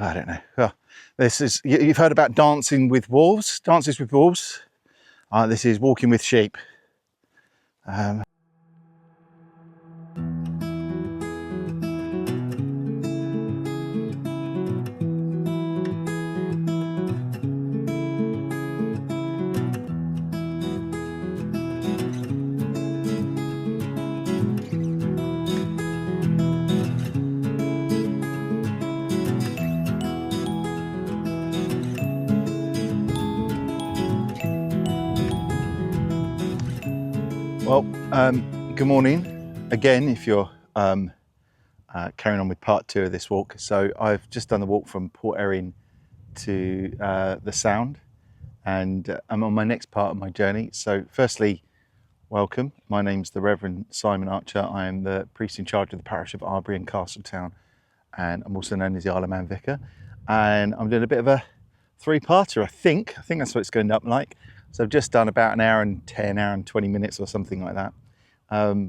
I don't know. Well, this is, you've heard about dancing with wolves, dances with wolves. This is walking with sheep. Well, good morning again if you're carrying on with part 2 of this walk. So I've just done the walk from Port Erin to the Sound, and I'm on my next part of my journey. So firstly, welcome. My name's the Reverend Simon Archer. I am the priest in charge of the parish of Arbury and Castletown, and I'm also known as the Isle of Man Vicar. And I'm doing a bit of a 3-parter, I think that's what it's going up like. So I've just done about an hour and 10, hour and 20 minutes or something like that.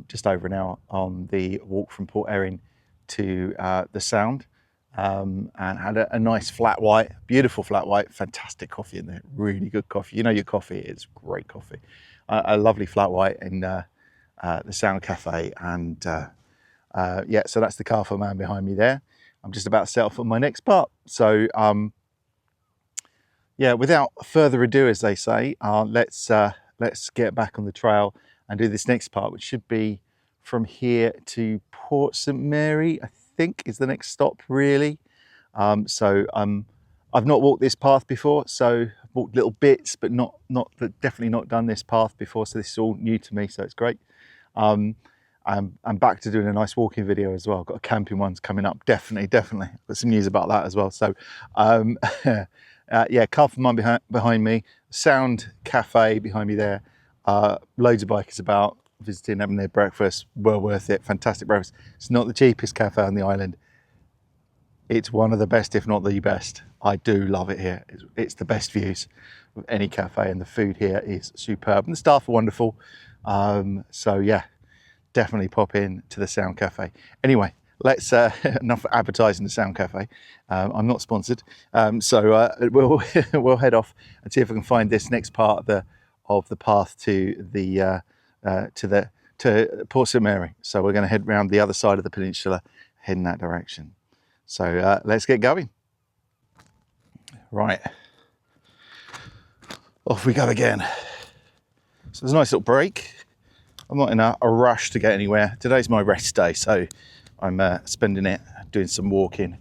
Just over an hour on the walk from Port Erin to the Sound, and had a nice flat white, beautiful flat white, fantastic coffee in there, really good coffee. You know your coffee is great coffee. A lovely flat white in the Sound Cafe, and yeah, so that's the Castle man behind me there. I'm just about to set off on my next part. So yeah, without further ado, as they say, let's get back on the trail and do this next part, which should be from here to Port St Mary, I think is the next stop, really. I've not walked this path before, so I've walked little bits, but definitely not done this path before, so this is all new to me, so it's great. I'm back to doing a nice walking video as well. Got a camping one's coming up, definitely. Got some news about that as well. So yeah, Castle man behind me, Sound Cafe behind me there. Loads of bikers about, visiting, having their breakfast, well worth it, fantastic breakfast. It's not the cheapest cafe on the island. It's one of the best, if not the best. I do love it here. It's the best views of any cafe, and the food here is superb, and the staff are wonderful. So yeah, definitely pop in to the Sound Cafe. Anyway, let's enough advertising the Sound Cafe. I'm not sponsored, so we'll head off and see if I can find this next part of the path to Port St Mary. So we're going to head round the other side of the peninsula, head in that direction. So let's get going. Right, off we go again. So there's a nice little break. I'm not in a rush to get anywhere. Today's my rest day, so I'm spending it doing some walking,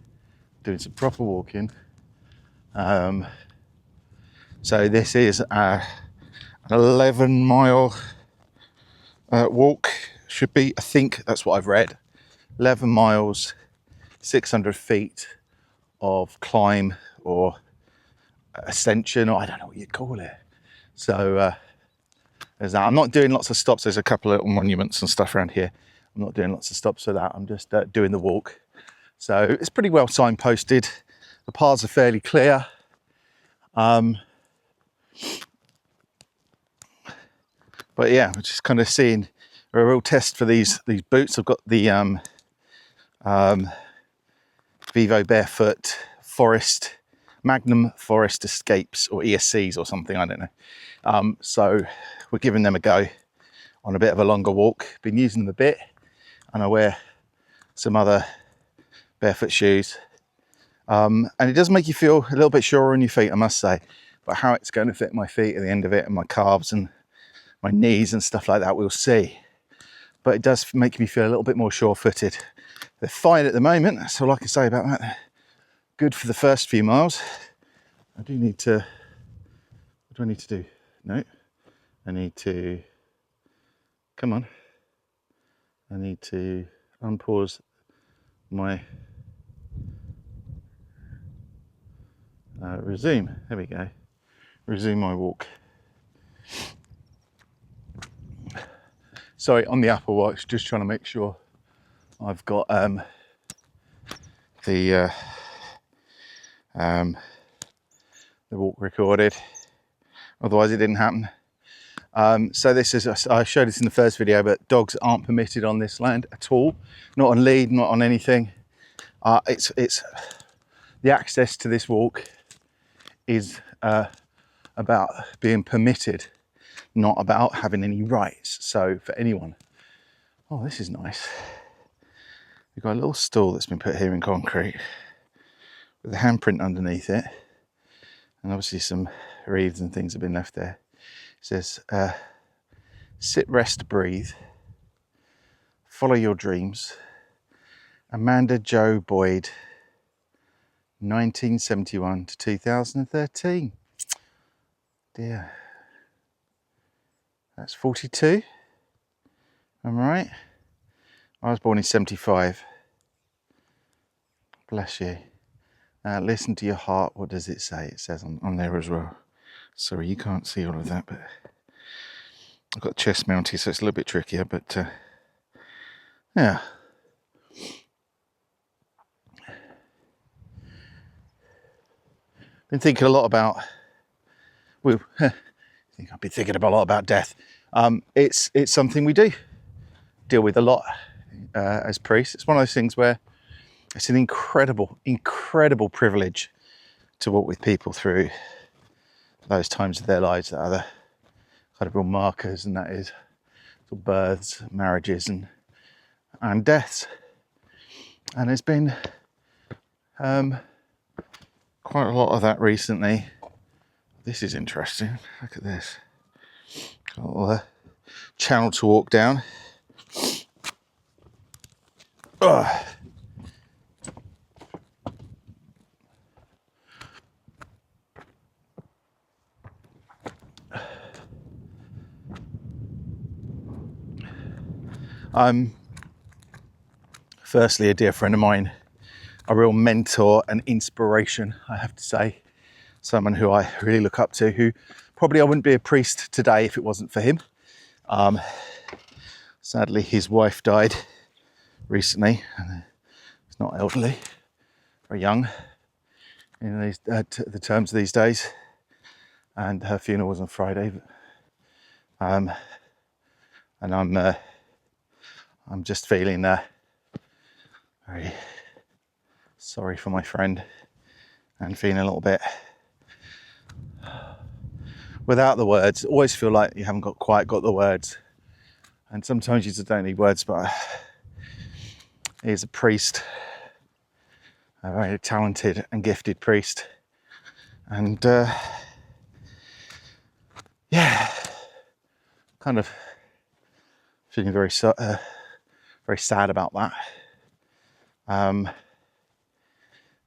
doing some proper walking. So this is an 11-mile walk, should be, I think that's what I've read. 11 miles, 600 feet of climb or ascension, or I don't know what you'd call it. So there's that. I'm not doing lots of stops. There's a couple of little monuments and stuff around here. I'm not doing lots of stops for that. I'm just doing the walk. So it's pretty well signposted. The paths are fairly clear. But yeah, we're just kind of seeing a real test for these boots. I've got the Vivo Barefoot Forest Magnum Forest Escapes, or ESCs or something, I don't know. So we're giving them a go on a bit of a longer walk. Been using them a bit, and I wear some other barefoot shoes. And it does make you feel a little bit surer on your feet, I must say. But how it's going to fit my feet at the end of it, and my calves and my knees and stuff like that, we'll see. But it does make me feel a little bit more sure-footed. They're fine at the moment, that's all I can say about that. Good for the first few miles. I do need to, what do I need to do? No, I need to, come on. I need to unpause my resume. There we go. Resume my walk. Sorry, on the Apple Watch, just trying to make sure I've got the walk recorded. Otherwise, it didn't happen. So this is, I showed this in the first video, but dogs aren't permitted on this land at all. Not on lead, not on anything. It's the access to this walk is about being permitted, not about having any rights. So for anyone, oh, this is nice. We've got a little stool that's been put here in concrete with a handprint underneath it, and obviously some wreaths and things have been left there. It says, sit, rest, breathe, follow your dreams. Amanda Jo Boyd, 1971 to 2013. Dear, that's 42. Am I right? I was born in 75. Bless you. Listen to your heart. What does it say? It says on there as well. Sorry, you can't see all of that, but I've got chest mounted, so it's a little bit trickier, but yeah. Been thinking a lot about, well, I think I've been thinking a lot about death. It's something we do deal with a lot as priests. It's one of those things where it's an incredible privilege to walk with people through those times of their lives that are the kind of real markers, and that is sort of births, marriages, and deaths. And there's been quite a lot of that recently. This is interesting. Look at this. Got a little channel to walk down. Ugh. Firstly, a dear friend of mine, a real mentor and inspiration, I have to say. Someone who I really look up to, who probably I wouldn't be a priest today if it wasn't for him. Sadly, his wife died recently. He's not elderly, very young in these the terms of these days, and her funeral was on Friday. And I'm just feeling very sorry for my friend, and feeling a little bit without the words. Always feel like you haven't quite got the words, and sometimes you just don't need words. But he's a priest, a very talented and gifted priest, and yeah, kind of feeling very sad about that.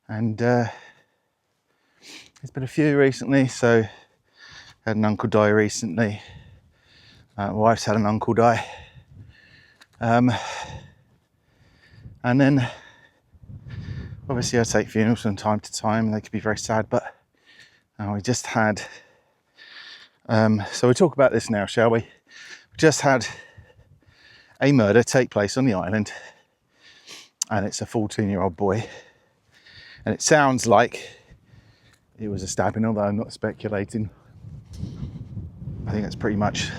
And there's been a few recently. So had an uncle die recently. My wife's had an uncle die. And then obviously I take funerals from time to time, and they can be very sad, but we just had, so we'll talk about this now, shall we? We just had a murder take place on the island, and it's a 14-year-old boy, and it sounds like it was a stabbing, although I'm not speculating. I think that's pretty much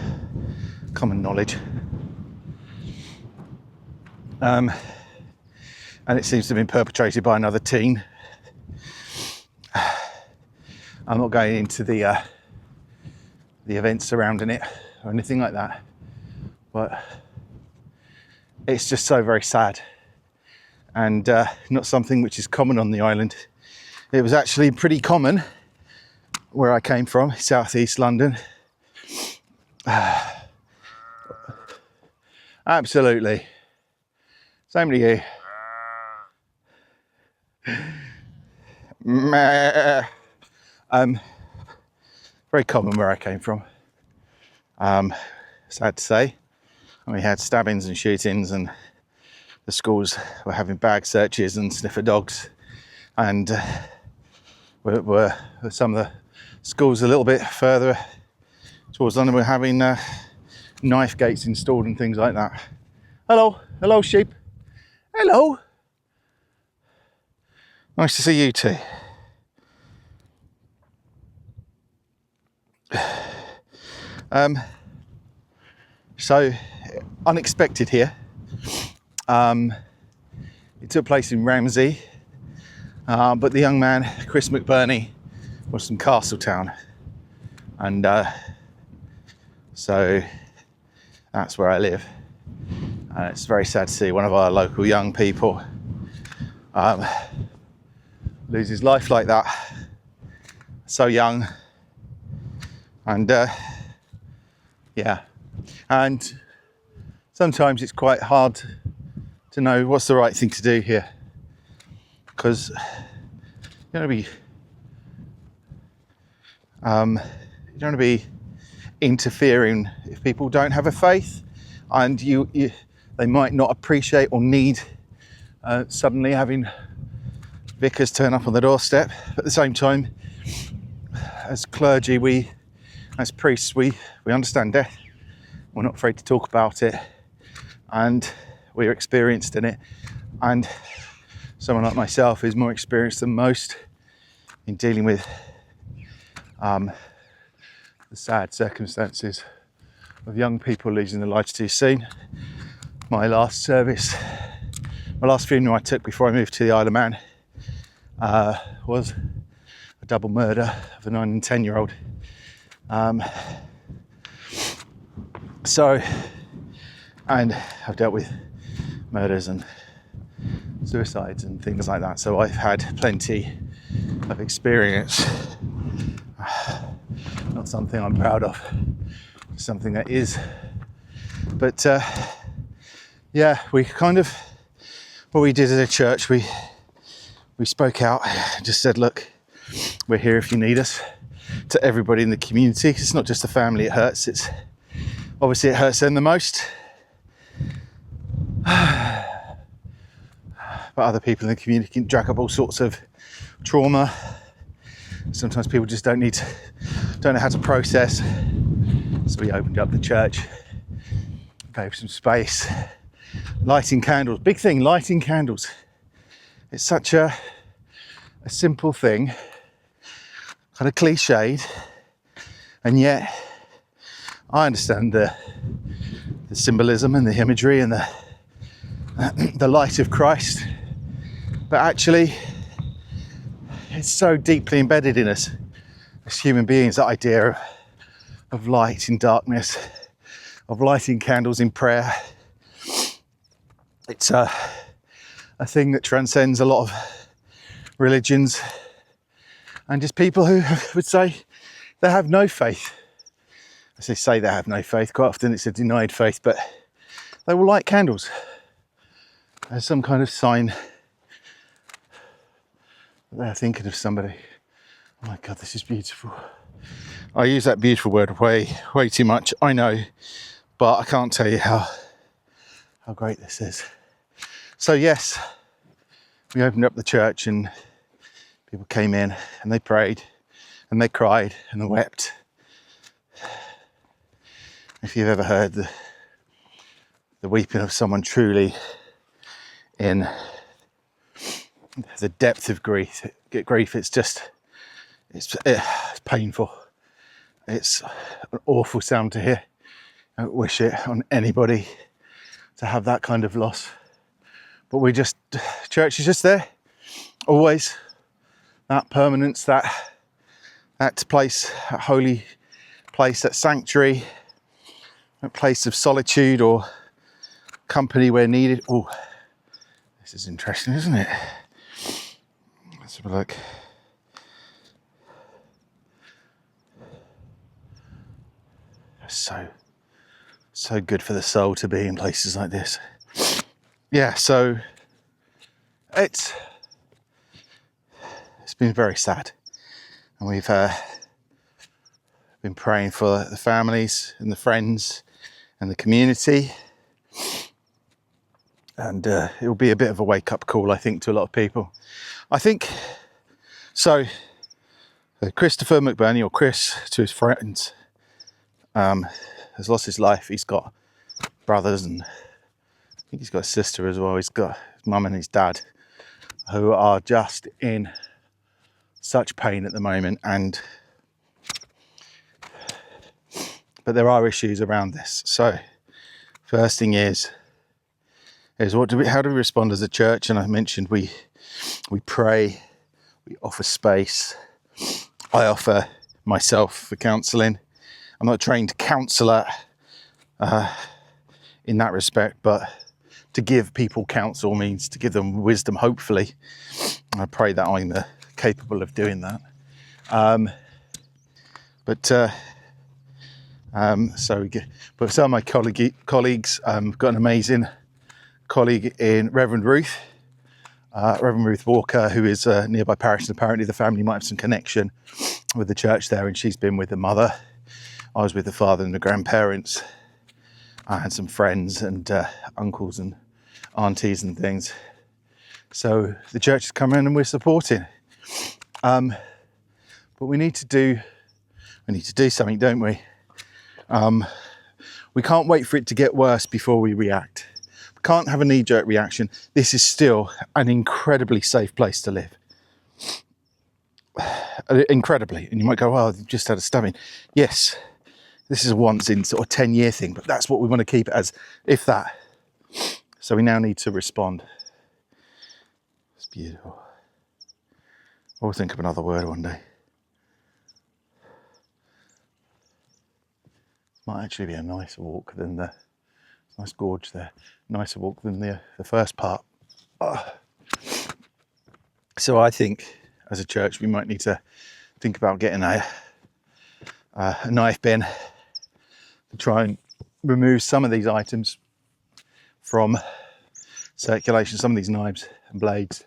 common knowledge. And it seems to have been perpetrated by another teen. I'm not going into the events surrounding it or anything like that, but it's just so very sad, and not something which is common on the island. It was actually pretty common where I came from, southeast London. Absolutely. Same to you. Very common where I came from. Sad to say. And we had stabbings and shootings, and the schools were having bag searches and sniffer dogs, and were some of the schools a little bit further towards London were having knife gates installed and things like that. Hello sheep. Hello. Nice to see you too. So unexpected here. It took place in Ramsey, But the young man, Chris McBurney, was from Castletown, and so that's where I live. And it's very sad to see one of our local young people lose his life like that, so young. And yeah, and sometimes it's quite hard to know what's the right thing to do here, because you don't want to be interfering if people don't have a faith, and they might not appreciate or need suddenly having vicars turn up on the doorstep. But at the same time, as clergy, as priests, we understand death. We're not afraid to talk about it, and we're experienced in it. And someone like myself is more experienced than most in dealing with the sad circumstances of young people losing their lives too soon. My last funeral I took before I moved to the Isle of Man was a double murder of a 9 and 10-year-old. And I've dealt with murders and suicides and things like that, so I've had plenty of experience. Not something I'm proud of, something that is. But yeah, we kind of, what we did as a church, we spoke out, just said, look, we're here if you need us, to everybody in the community. It's not just the family it hurts, it's obviously it hurts them the most. But other people in the community can drag up all sorts of trauma. Sometimes people just don't know how to process. So we opened up the church, gave some space, lighting candles. Big thing, lighting candles. It's such a simple thing, kind of cliched, and yet I understand the symbolism and the imagery and the light of Christ. But actually, it's so deeply embedded in us as human beings, that idea of light in darkness, of lighting candles in prayer. It's a thing that transcends a lot of religions, and just people who would say they have no faith. As they say they have no faith, quite often it's a denied faith, but they will light candles as some kind of sign they're thinking of somebody. Oh my God, this is beautiful. I use that beautiful word way too much, I know, but I can't tell you how great this is. So yes, we opened up the church and people came in and they prayed and they cried and they wept. If you've ever heard the weeping of someone truly in the depth of grief, it's painful. It's an awful sound to hear. I don't wish it on anybody to have that kind of loss. But church is just there, always. That permanence, that place, that holy place, that sanctuary, that place of solitude or company where needed. Oh, this is interesting, isn't it? Let's have a look. So good for the soul to be in places like this. Yeah, so it's been very sad, and we've been praying for the families and the friends and the community, and it will be a bit of a wake-up call, I think, to a lot of people. I think so. Christopher McBurney, or Chris to his friends, has lost his life. He's got brothers, and I think he's got a sister as well. He's got his mum and his dad, who are just in such pain at the moment. But there are issues around this. So first thing is how do we respond as a church? And I mentioned we pray We offer space. I offer myself for counselling. I'm not a trained counsellor in that respect, but to give people counsel means to give them wisdom, hopefully. I pray that I'm capable of doing that. But some of my colleagues, got an amazing colleague in Reverend Ruth Walker, who is a nearby parish, and apparently the family might have some connection with the church there, and she's been with the mother. I was with the father and the grandparents. I had some friends and uncles and aunties and things. So the church has come in and we're supporting. But we need to do something, don't we? We can't wait for it to get worse before we react. We can't have a knee-jerk reaction. This is still an incredibly safe place to live. Incredibly. And you might go, well, you've just had a stabbing. Yes, this is a once in sort of 10-year thing, but that's what we want to keep it as, if that. So we now need to respond. It's beautiful. I'll think of another word one day. Might actually be a nicer walk than the nice gorge there. Nicer walk than the first part. Oh. So I think as a church we might need to think about getting a knife bin to try and remove some of these items from circulation, some of these knives and blades.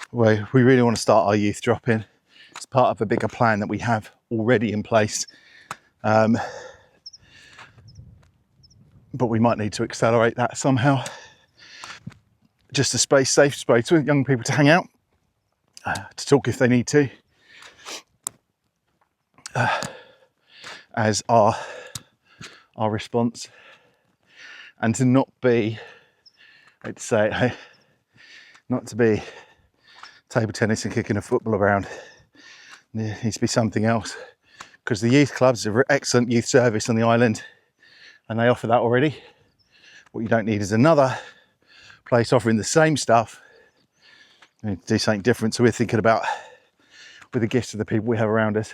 Where we really want to start our youth drop-in. It's part of a bigger plan that we have already in place. But we might need to accelerate that somehow. Just a safe space for young people to hang out, to talk if they need to, as our response, and to not be, not to be table tennis and kicking a football around. There needs to be something else, because the youth clubs are excellent youth service on the island and they offer that already. What you don't need is another place offering the same stuff. We need to do something different, so we're thinking about, with the gifts of the people we have around us,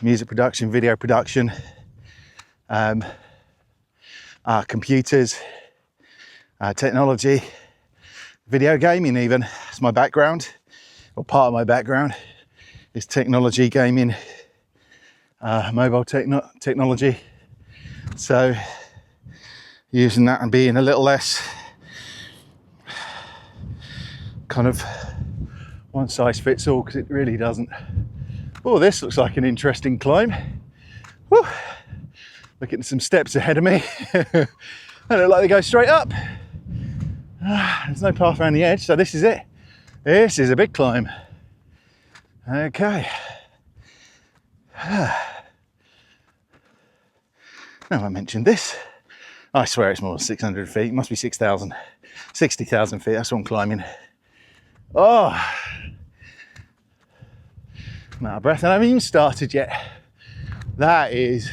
music production, video production, computers, technology, video gaming even. It's my background, or part of my background is technology, gaming, mobile technology. So using that and being a little less kind of one size fits all, because it really doesn't. Oh, this looks like an interesting climb. Woo. Looking at some steps ahead of me. They look like they go straight up. There's no path around the edge, so this is it. This is a big climb. Okay. Now I mentioned this, I swear it's more than 600 feet. It must be 6,000, 60,000 feet. That's what I'm climbing. Oh, I'm out of breath and I haven't even started yet. That's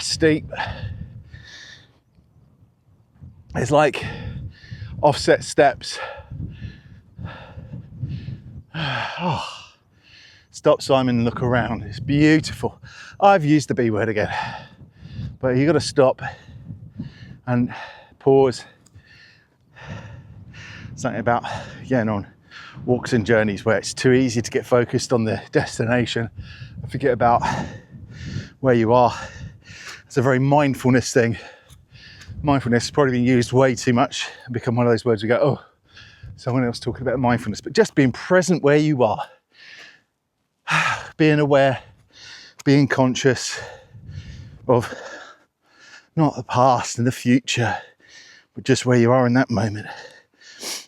steep. It's like offset steps. Oh. Stop, Simon, and look around. It's beautiful. I've used the B word again, but you got to stop and pause. Something about getting on walks and journeys where it's too easy to get focused on the destination and forget about where you are. It's a very mindfulness thing. Mindfulness has probably been used way too much and become one of those words we go, oh, someone else talking about mindfulness, but just being present where you are. Being aware, being conscious of not the past and the future, but just where you are in that moment.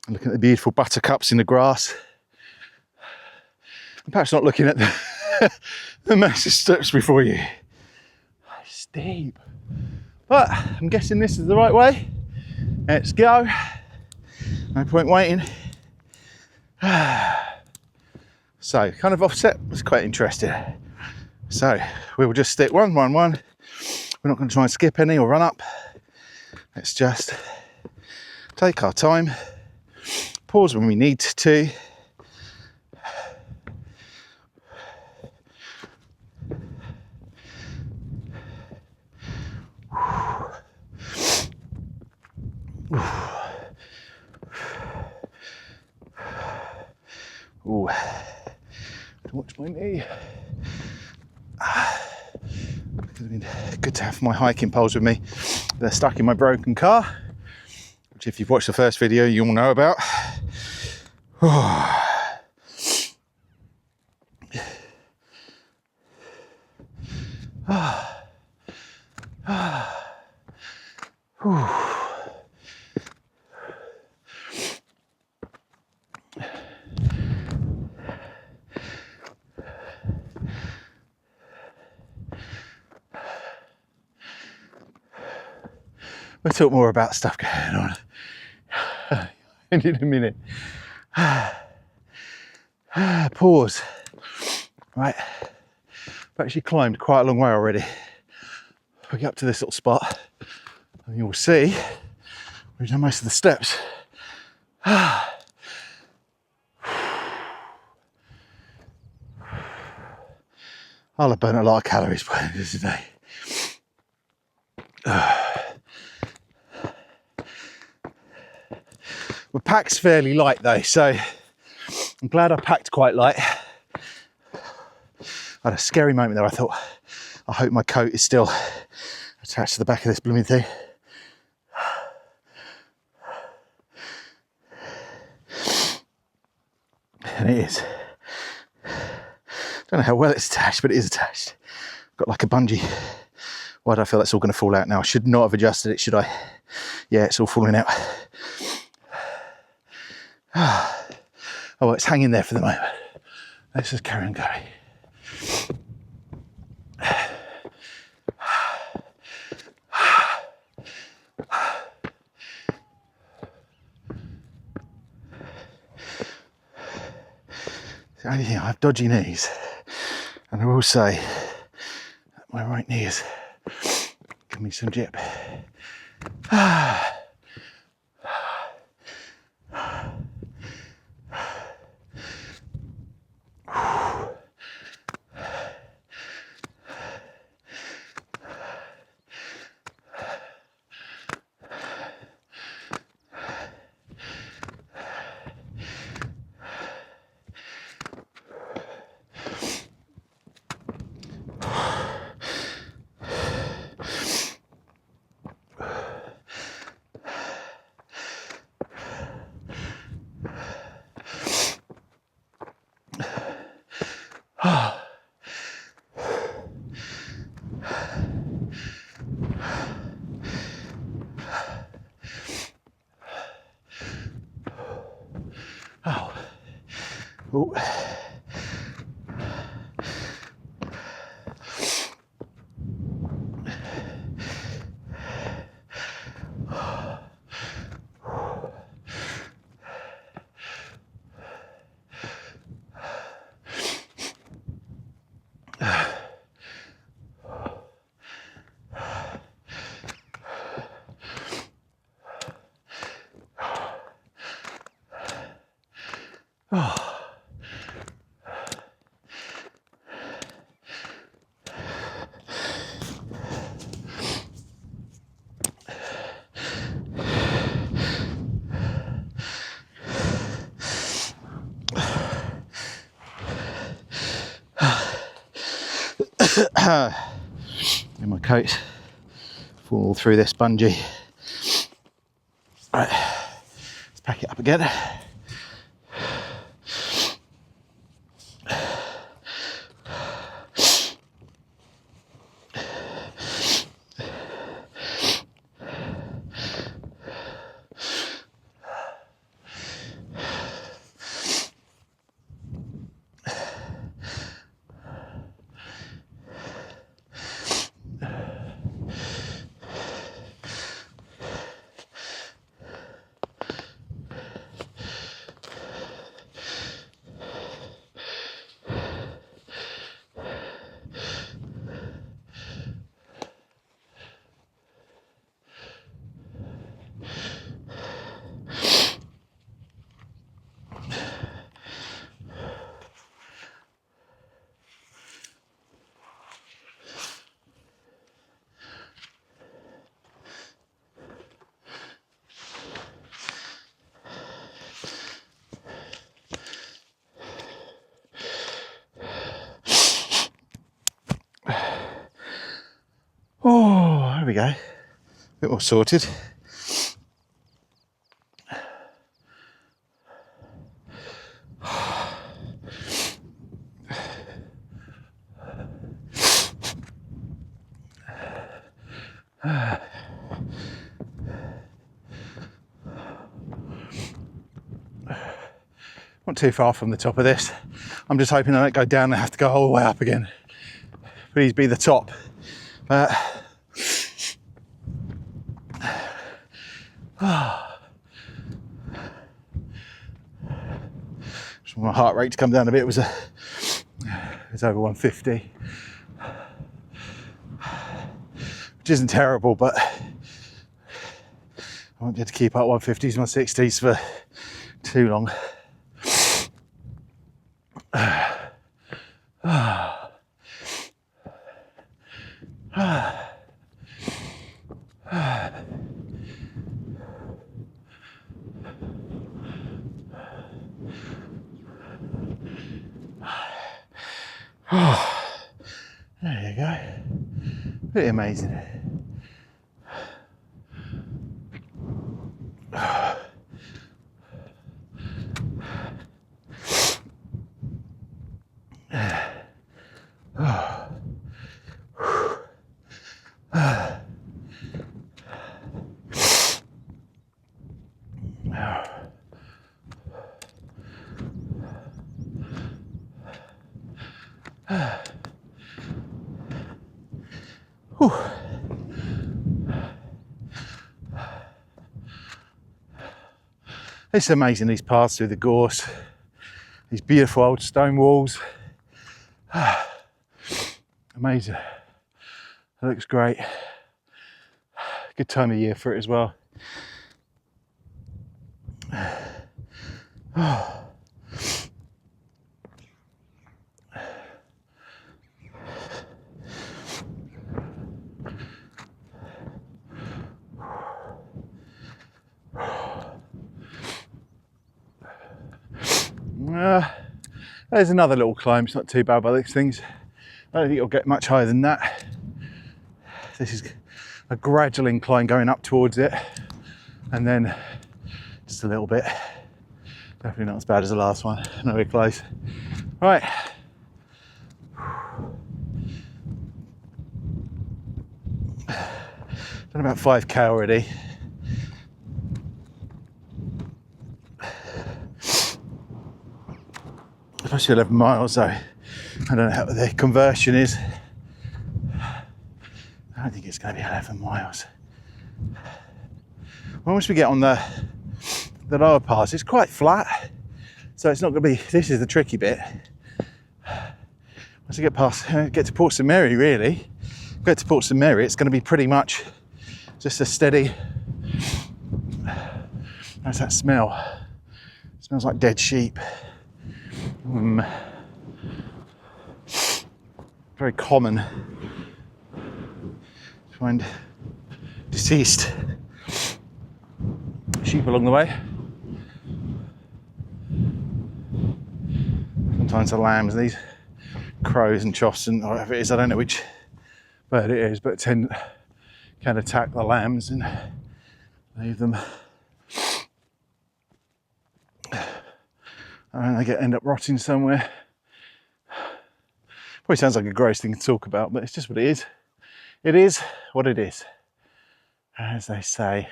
And looking at the beautiful buttercups in the grass. And perhaps not looking at the massive steps before you. Steep. But I'm guessing this is the right way. Let's go. No point waiting. So, kind of offset was quite interesting. So, we will just stick 1, 1, 1. We're not going to try and skip any or run up. Let's just take our time Pause when we need to. Ooh. Watch my knee. Good to have my hiking poles with me. They're stuck in my broken car, which if you've watched the first video, you'll know about. We'll talk more about stuff going on in a minute. Pause. Right, I've actually climbed quite a long way already. We get up to this little spot, and you'll see we've done most of the steps. I'll have burnt a lot of calories by the end of today. My pack's fairly light though, so I'm glad I packed quite light. I had a scary moment there. I thought, I hope my coat is still attached to the back of this blooming thing. And it is. Don't know how well it's attached, but it is attached. Got like a bungee. Why do I feel that's all going to fall out now? I should not have adjusted it, should I? Yeah, it's all falling out. Oh, well, it's hanging there for the moment. Let's just carry on going. The only thing, I have dodgy knees, and I will say that my right knee is giving me some jip. Oh. In my coat, fall through this bungee. Right, let's pack it up again. There we go. A bit more sorted. Not too far from the top of this. I'm just hoping I don't go down and have to go all the way up again. Please be the top. But just want my heart rate to come down a bit. It was over 150, which isn't terrible, but I won't be able to keep up 150s and 160s for too long. There you go. Pretty amazing. It's amazing, these paths through the gorse, these beautiful old stone walls. Amazing. It looks great. Good time of year for it as well. There's another little climb. It's not too bad by these things. I don't think it'll get much higher than that. This is a gradual incline going up towards it, and then just a little bit. Definitely not as bad as the last one. Nowhere close. Right. Done about 5k already. Especially 11 miles, so I don't know how the conversion is. I don't think it's going to be 11 miles. Once we get on the lower pass, it's quite flat, so it's not going to be. This is the tricky bit. Once I get past, get to Port St Mary, really, get to Port St Mary, it's going to be pretty much just a steady. How's that smell? It smells like dead sheep. Very common to find deceased sheep along the way. Sometimes the lambs, these crows and choughs and whatever it is, I don't know which bird it is, but can attack the lambs and leave them. And they end up rotting somewhere. Probably sounds like a gross thing to talk about, but it's just what it is. It is what it is, as they say.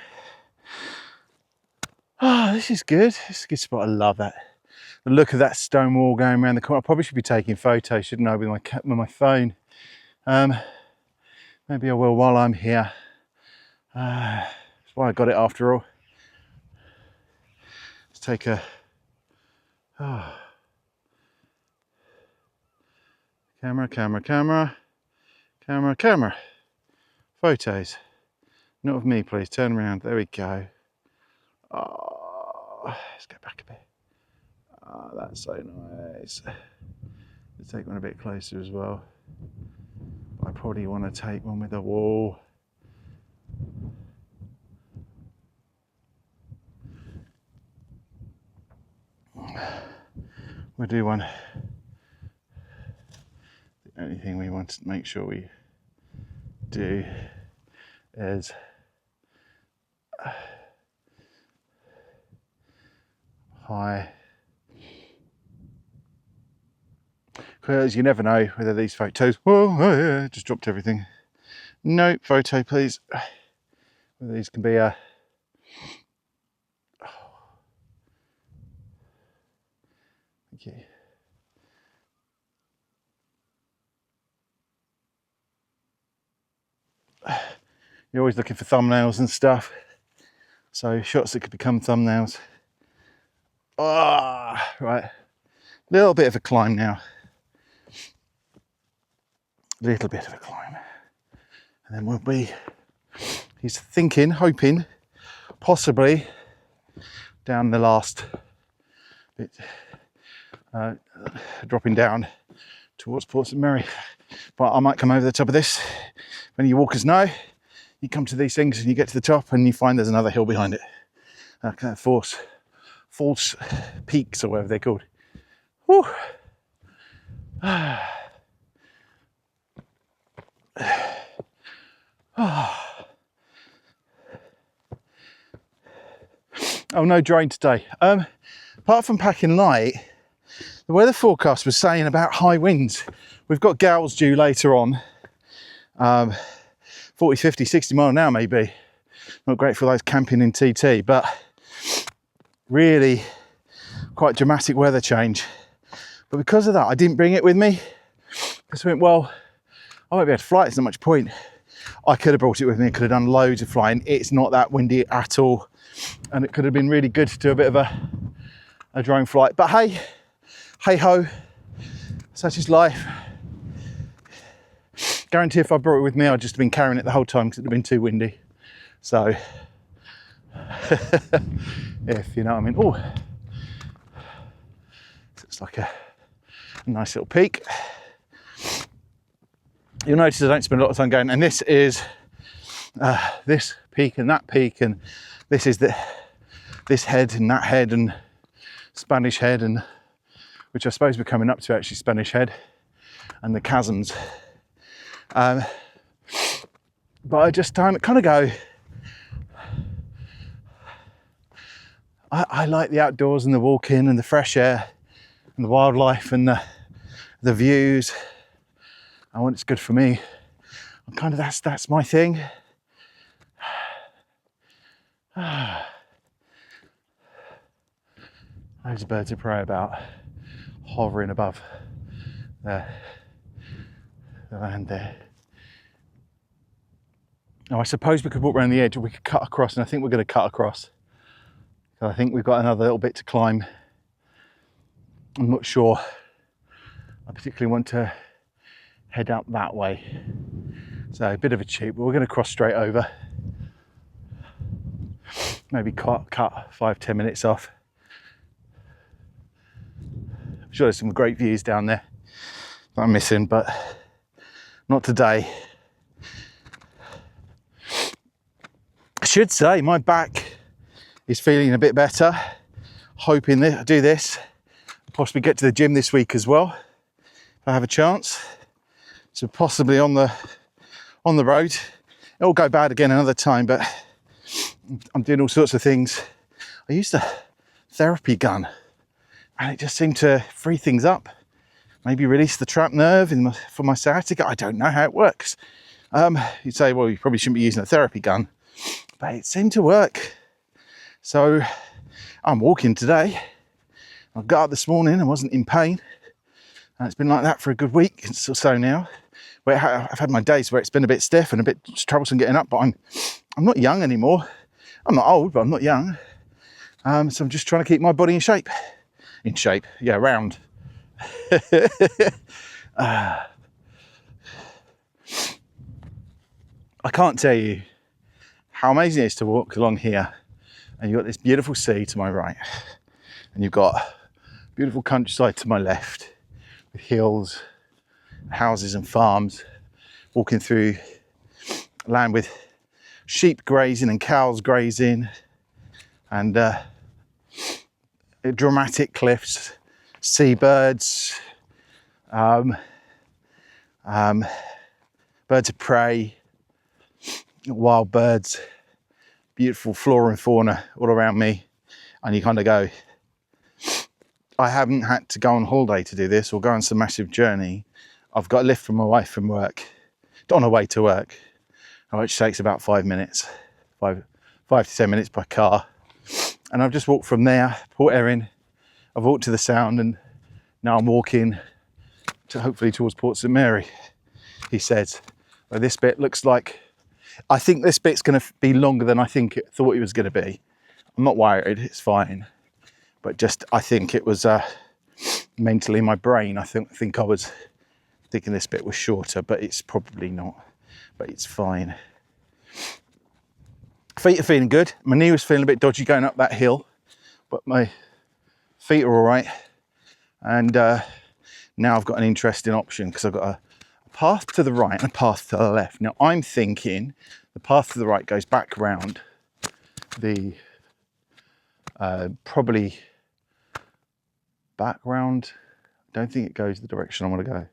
Oh, this is good. This is a good spot. I love that. The look of that stone wall going around the corner. I probably should be taking photos, shouldn't I, with my phone? Maybe I will while I'm here. That's why I got it after all. Let's take a camera. Photos. Not of me, please. Turn around. There we go. Oh, let's go back a bit. Oh, that's so nice. Let's take one a bit closer as well. I probably want to take one with a wall. We'll do one. The only thing we want to make sure we do is high. Because you never know whether these photos, just dropped everything. No photo, please. Whether these can be a, thank you. You're always looking for thumbnails and stuff. So shots that could become thumbnails. Right. Little bit of a climb now. Little bit of a climb. And then we'll be, he's thinking, hoping, possibly down the last bit, dropping down towards Port Erin. But I might come over the top of this. When you walkers know, you come to these things and you get to the top and you find there's another hill behind it. Kind of false peaks or whatever they're called. Whew. Oh, no drain today. Apart from packing light, the weather forecast was saying about high winds. We've got gales due later on, 40, 50, 60 mile an hour maybe. Not great for those camping in TT, but really quite dramatic weather change. But because of that, I didn't bring it with me. Because I went, well, I won't be able to fly, there's not much point. I could have brought it with me, I could have done loads of flying. It's not that windy at all. And it could have been really good to do a bit of a drone flight. But hey ho, such is life. Guarantee if I brought it with me, I'd just have been carrying it the whole time because it would have been too windy. So, if you know what I mean. Oh, it's like a nice little peak. You'll notice I don't spend a lot of time going, and this is this peak and that peak, and this is this head and that head and Spanish head, and which I suppose we're coming up to actually Spanish head, and the chasms. But I just kind of go, I like the outdoors and the walking and the fresh air and the wildlife and the views. I want it's good for me. I'm kind of that's my thing. Those birds of prey about hovering above the land there. Now I suppose we could walk around the edge, or we could cut across, and I think we're going to cut across. So I think we've got another little bit to climb. I'm not sure I particularly want to head up that way. So a bit of a cheat, but we're going to cross straight over. Maybe cut 5-10 minutes off. I'm sure there's some great views down there that I'm missing, but not today. I should say my back is feeling a bit better. Hoping that I do this, possibly get to the gym this week as well, if I have a chance. So possibly on the road. It'll go bad again another time, but I'm doing all sorts of things. I used a therapy gun and it just seemed to free things up. Maybe release the trapped nerve for my sciatica. I don't know how it works. You'd say, well, you probably shouldn't be using a therapy gun, but it seemed to work. So I'm walking today. I got up this morning and wasn't in pain. And it's been like that for a good week or so now. Where I've had my days where it's been a bit stiff and a bit troublesome getting up, but I'm not young anymore. I'm not old, but I'm not young. So I'm just trying to keep my body in shape. In shape, yeah, round. I can't tell you how amazing it is to walk along here, and you've got this beautiful sea to my right, and you've got beautiful countryside to my left, with hills, houses and farms, walking through land with sheep grazing and cows grazing, and dramatic cliffs, seabirds, birds of prey, wild birds, beautiful flora and fauna all around me, and you kind of go, I haven't had to go on holiday to do this or go on some massive journey. I've got a lift from my wife from work, on her way to work, which takes about 5 minutes, 5 to 10 minutes by car. And I've just walked from there, Port Erin. I've walked to the Sound, and now I'm walking to hopefully towards Port St Mary. He says, well, this bit looks like, I think this bit's going to be longer than I thought it was going to be. I'm not worried, it's fine. But just, I think it was mentally in my brain, I think I was thinking this bit was shorter, but it's probably not, but it's fine. Feet are feeling good. My knee was feeling a bit dodgy going up that hill, but my feet are all right. And now I've got an interesting option because I've got a path to the right and a path to the left. Now I'm thinking the path to the right goes back round the, probably back round. I don't think it goes the direction I want to go.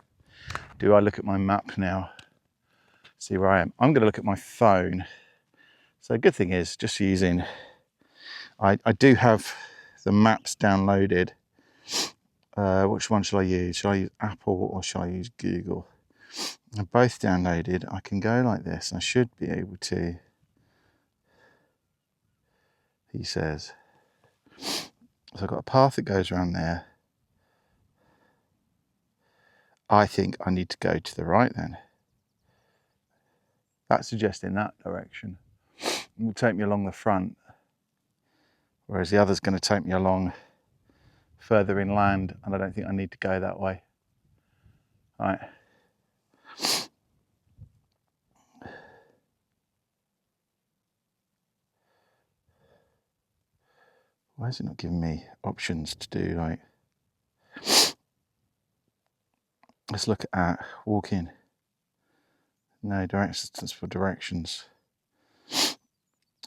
Do I look at my map now? See where I am. I'm going to look at my phone. So good thing is just using, I do have the maps downloaded. Which one shall I use? Shall I use Apple or shall I use Google? They're both downloaded. I can go like this and I should be able to, he says. So I've got a path that goes around there. I think I need to go to the right then. That's suggesting that direction. It will take me along the front, whereas the other's going to take me along further inland, and I don't think I need to go that way. All right. Why is it not giving me options to do like, let's look at walking. No, directions for directions.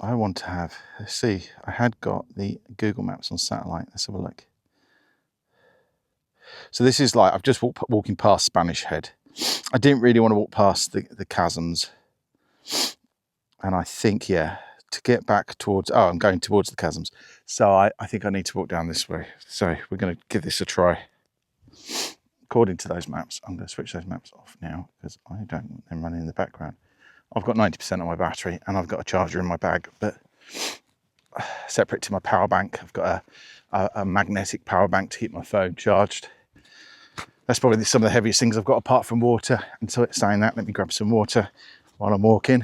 I want to have, let's see, I had got the Google Maps on satellite. Let's have a look. So this is like, I've just walking past Spanish Head. I didn't really want to walk past the chasms. And I think, yeah, to get back towards, oh, I'm going towards the chasms. So I think I need to walk down this way. So we're going to give this a try. According to those maps, I'm going to switch those maps off now because I don't want them running in the background. I've got 90% of my battery and I've got a charger in my bag, but separate to my power bank, I've got a magnetic power bank to keep my phone charged. That's probably some of the heaviest things I've got apart from water. And so it's saying that, let me grab some water while I'm walking.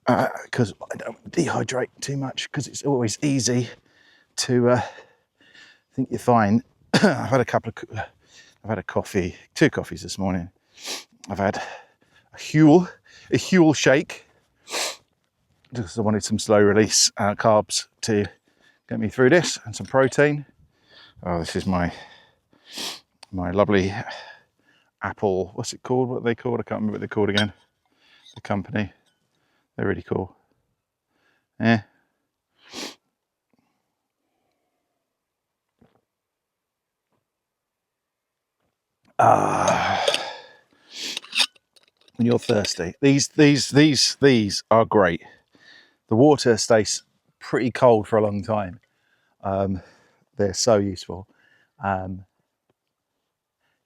Because I don't dehydrate too much because it's always easy to think you're fine. I've had a coffee, 2 coffees this morning. I've had a Huel shake because I wanted some slow release carbs to get me through this, and some protein. Oh, this is my lovely Apple, what's it called? What are they called? I can't remember what they're called again. The company. They're really cool. Yeah. When you're thirsty, these are great. The water stays pretty cold for a long time. They're so useful. If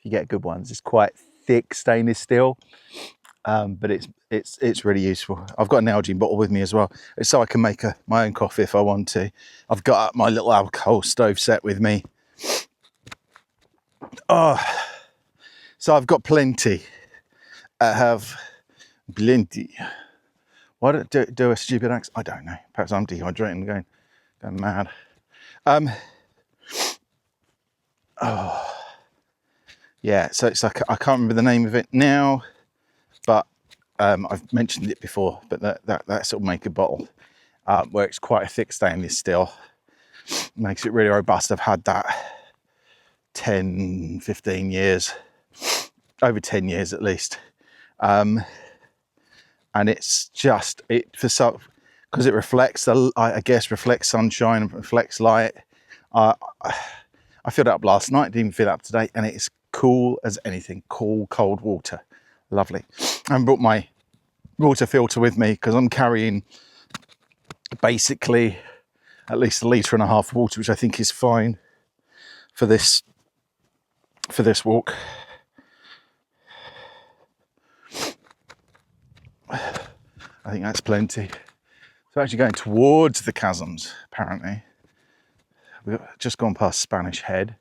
you get good ones, it's quite thick stainless steel, but it's really useful. I've got an Nalgene bottle with me as well, so I can make my own coffee if I want to. I've got my little alcohol stove set with me. Oh, so I've got plenty. I have plenty. Why don't I do a stupid accent? I don't know. Perhaps I'm dehydrating and going mad. Oh, yeah. So it's like, I can't remember the name of it now, but I've mentioned it before. But that sort of make a bottle where it's quite a thick stainless steel, makes it really robust. I've had that 10, 15 years, over 10 years at least. And it's just, because it reflects, I guess, reflects sunshine and reflects light. I filled it up last night, didn't even fill it up today, and it's cool as anything. Cool, cold water. Lovely. I brought my water filter with me because I'm carrying basically at least 1.5 litres of water, which I think is fine for this walk. I think that's plenty. So actually going towards the chasms, apparently. We've just gone past Spanish Head.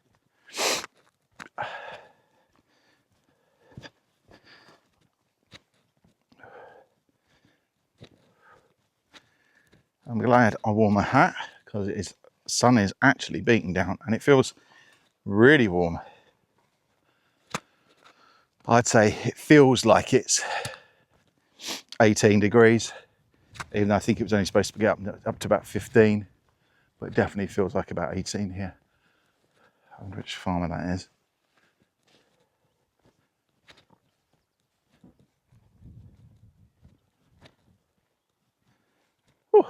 I'm glad I wore my hat because the sun is actually beating down and it feels really warm. I'd say it feels like it's 18 degrees, even though I think it was only supposed to get up to about 15, but it definitely feels like about 18 here. I wonder which farmer that is. Whew.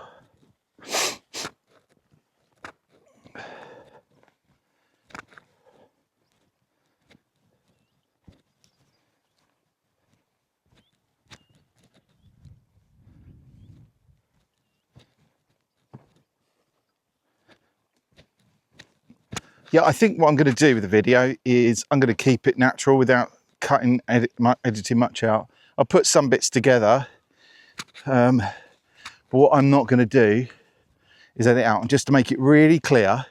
Yeah, I think what I'm going to do with the video is I'm going to keep it natural without editing much out. I'll put some bits together, but what I'm not going to do is edit out. And just to make it really clear,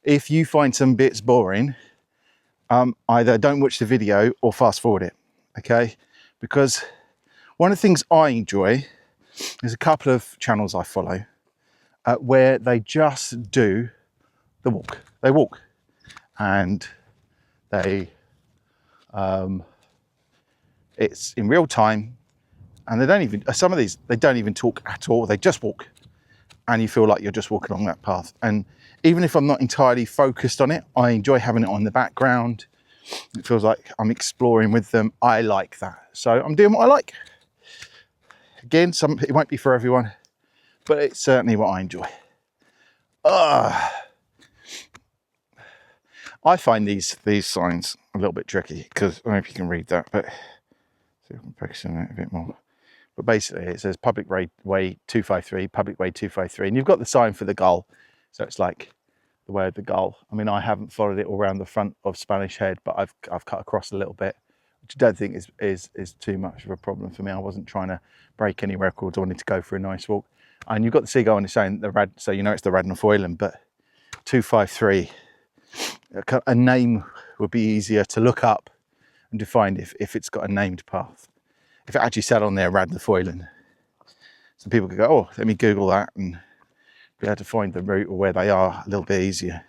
if you find some bits boring, either don't watch the video or fast forward it, okay? Because one of the things I enjoy, there's a couple of channels I follow where they just do the walk. They walk. And it's in real time, and they don't even, some of these, they don't even talk at all. They just walk, and you feel like you're just walking along that path. And even if I'm not entirely focused on it, I enjoy having it on the background. It feels like I'm exploring with them. I like that. So I'm doing what I like. Again, it won't be for everyone, but it's certainly what I enjoy. I find these signs a little bit tricky because I don't know if you can read that, but see if I can focus on it a bit more. But basically it says public way 253, public way 253, and you've got the sign for the gull. So it's like the way of the gull. I mean, I haven't followed it all around the front of Spanish Head, but I've cut across a little bit, which I don't think is too much of a problem for me. I wasn't trying to break any records. I wanted to go for a nice walk. And you've got the seagull on the saying the Raad, so you know it's the Raad and Foillan, but 253. A name would be easier to look up and define if it's got a named path. If it actually said on there Raad and Foillan, so people could go, oh, let me Google that and be able to find the route or where they are a little bit easier.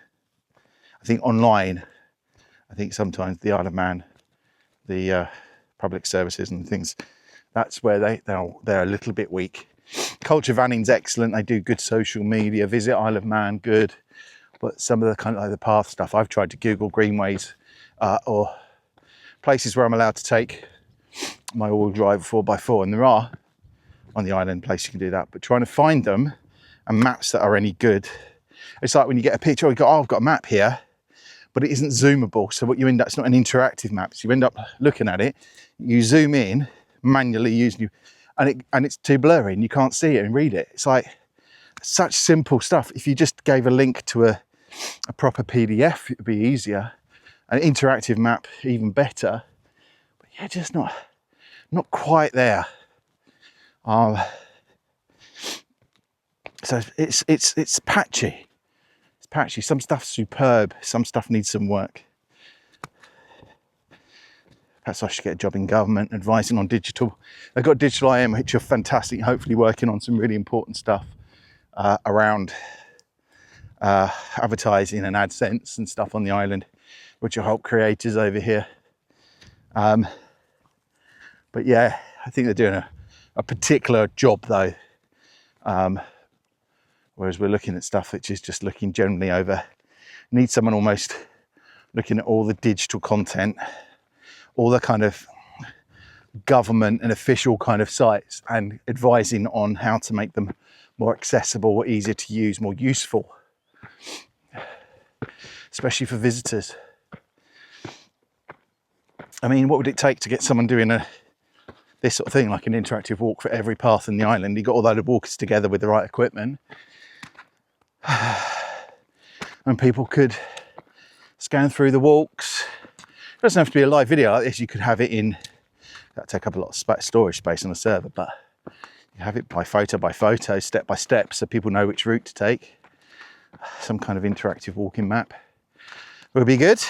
I think online, I think sometimes the Isle of Man, the public services and things, that's where they're a little bit weak. Culture Vanning's excellent. They do good social media. Visit Isle of Man, good. But some of the kind of like the path stuff, I've tried to Google greenways or places where I'm allowed to take my all-wheel drive 4x4, and there are on the island places you can do that. But trying to find them and maps that are any good, it's like when you get a picture, you go, oh, I've got a map here, but it isn't zoomable. So what you end up, it's not an interactive map. So you end up looking at it, you zoom in manually using, and it's too blurry and you can't see it and read it. It's like such simple stuff. If you just gave a link to a proper PDF, it would be easier. An interactive map, even better. But yeah, just not quite there. So it's patchy. It's patchy. Some stuff's superb. Some stuff needs some work. Perhaps I should get a job in government, advising on digital. They've got Digital IM, which are fantastic. Hopefully working on some really important stuff around advertising and AdSense and stuff on the island, which will help creators over here. But yeah, I think they're doing a particular job though. Whereas we're looking at stuff which is just looking generally over. Need someone almost looking at all the digital content, all the kind of government and official kind of sites, and advising on how to make them more accessible, easier to use, more useful, especially for visitors. I mean, what would it take to get someone doing this sort of thing, like an interactive walk for every path in the island. You got all those walkers together with the right equipment, and people could scan through the walks. It doesn't have to be a live video like this. You could have it in, that'd take up a lot of storage space on a server, but you have it by photo, step by step, so people know which route to take. Some kind of interactive walking map would be good.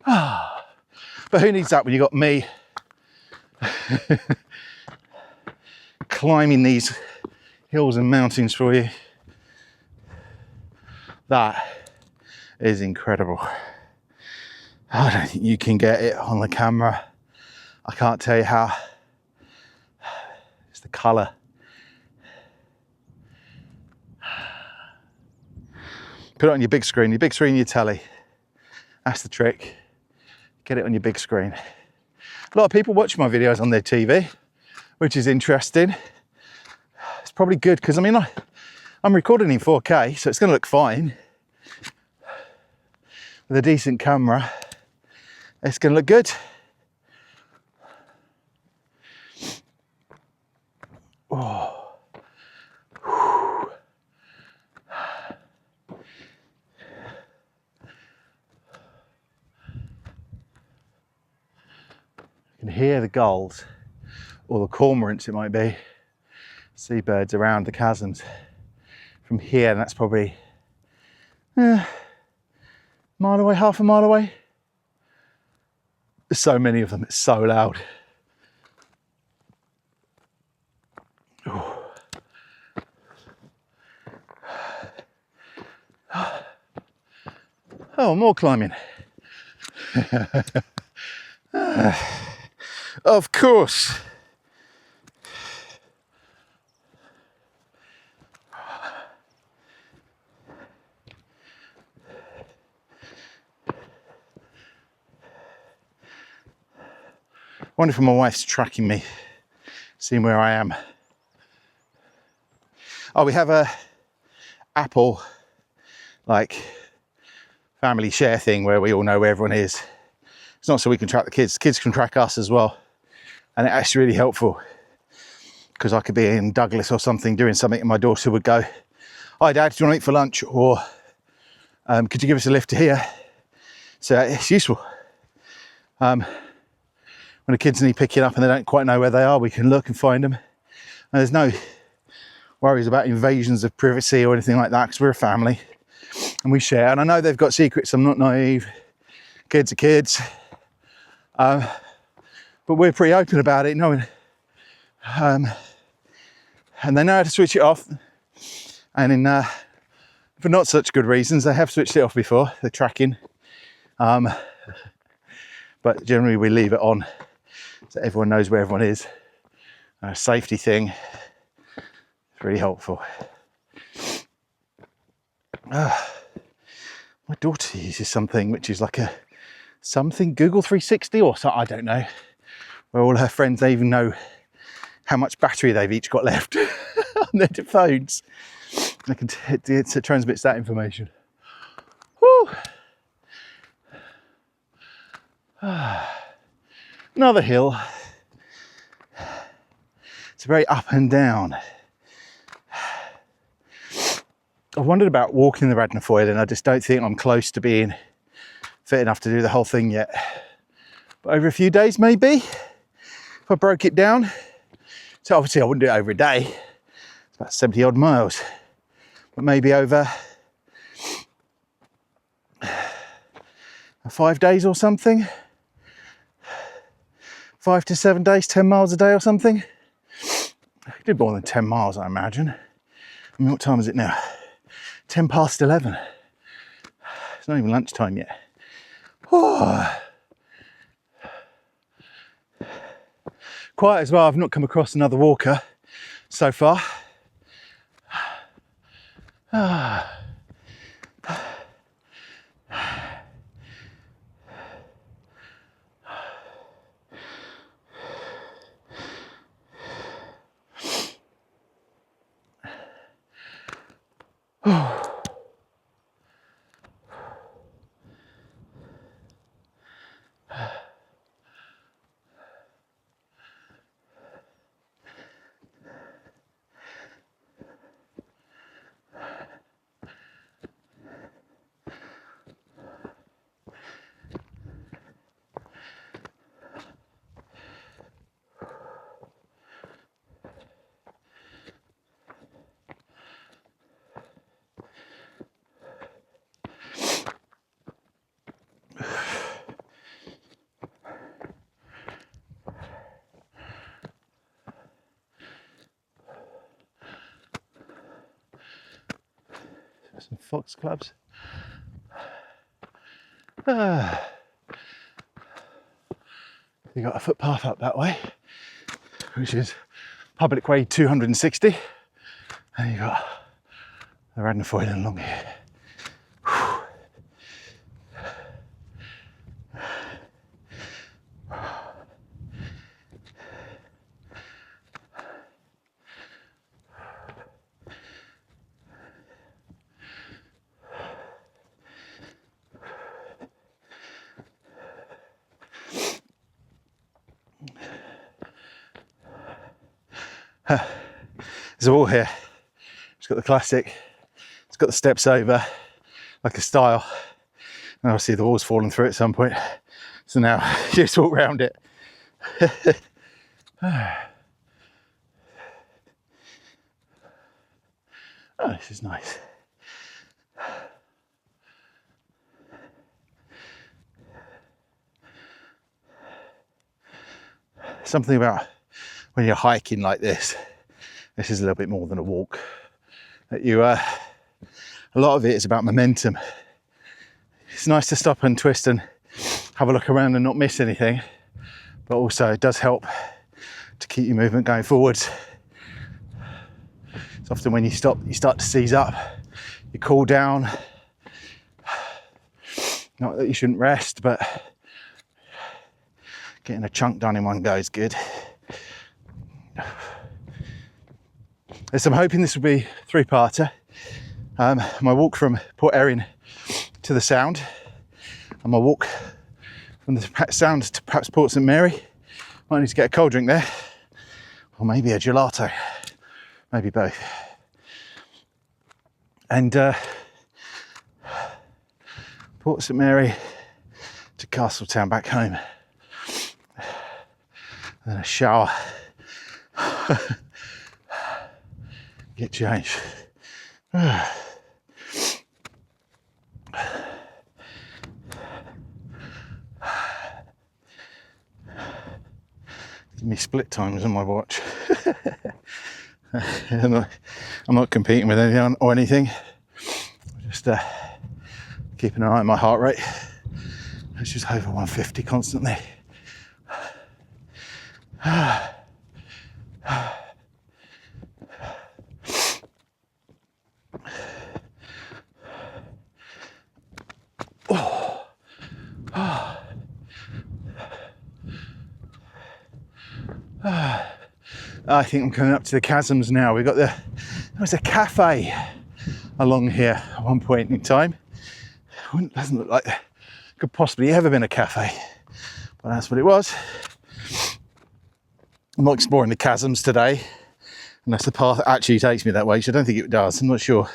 But who needs that when you got me climbing these hills and mountains for you? That is incredible. I don't think you can get it on the camera. I can't tell you how. It's the colour. Put it on your big screen, your telly. That's the trick. Get it on your big screen. A lot of people watch my videos on their TV, which is interesting. It's probably good because, I mean, I'm recording in 4K, so it's going to look fine. With a decent camera, it's going to look good. Oh. You can hear the gulls, or the cormorants it might be, seabirds around the chasms. From here, and that's probably a mile away, half a mile away. There's so many of them, it's so loud. Oh, more climbing. Of course. I wonder if my wife's tracking me, seeing where I am. Oh, we have a Apple, like, family share thing where we all know where everyone is. It's not so we can track the kids. Kids can track us as well. And it's actually really helpful because I could be in Douglas or something doing something and my daughter would go, "Hi Dad, do you want to eat for lunch?" Or "Could you give us a lift to here?" So it's useful. When the kids need picking up and they don't quite know where they are, we can look and find them. And there's no worries about invasions of privacy or anything like that because we're a family and we share. And I know they've got secrets. I'm not naive. Kids are kids. But we're pretty open about it, knowing. And they know how to switch it off. And for not such good reasons, they have switched it off before. They're tracking. But generally we leave it on so everyone knows where everyone is. A safety thing. It's really helpful. My daughter uses something which is like a something Google 360 or something, I don't know, where all her friends, they even know how much battery they've each got left on their phones. They can it transmits that information. Whew. Another hill. It's very up and down. I've wondered about walking the Raad and Foillan, and I just don't think I'm close to being fit enough to do the whole thing yet. But over a few days, maybe, if I broke it down. So obviously I wouldn't do it over a day. It's about 70 odd miles. But maybe over 5 days or something. 5 to 7 days, 10 miles a day or something. I could do more than 10 miles, I imagine. I mean, what time is it now? 10 past 11. It's not even lunchtime yet. Oh. Quiet as well. I've not come across another walker so far. some foxgloves. You got a footpath up that way, which is public way 260, and you got the Raad and Foillan along here. There's a wall here. It's got the classic, it's got the steps over, like a stile. And obviously the wall's fallen through at some point. So now you just walk around it. Oh, this is nice. Something about when you're hiking like this is a little bit more than a walk. That you, a lot of it is about momentum. It's nice to stop and twist and have a look around and not miss anything, but also it does help to keep your movement going forwards. It's often when you stop, you start to seize up, you cool down. Not that you shouldn't rest, but getting a chunk done in one go is good. So I'm hoping this will be a three-parter. My walk from Port Erin to the Sound, and my walk from the Sound to perhaps Port St Mary. Might need to get a cold drink there, or maybe a gelato, maybe both. And Port St Mary to Castletown back home. Then a shower. Get changed. Give me split times on my watch. I'm not competing with anyone or anything. Just keeping an eye on my heart rate. It's just over 150 constantly. I think I'm coming up to the chasms now. We've got there was a cafe along here at one point in time. It doesn't look like there could possibly ever been a cafe, but that's what it was. I'm not exploring the chasms today, unless the path actually takes me that way, which I don't think it does. I'm not sure.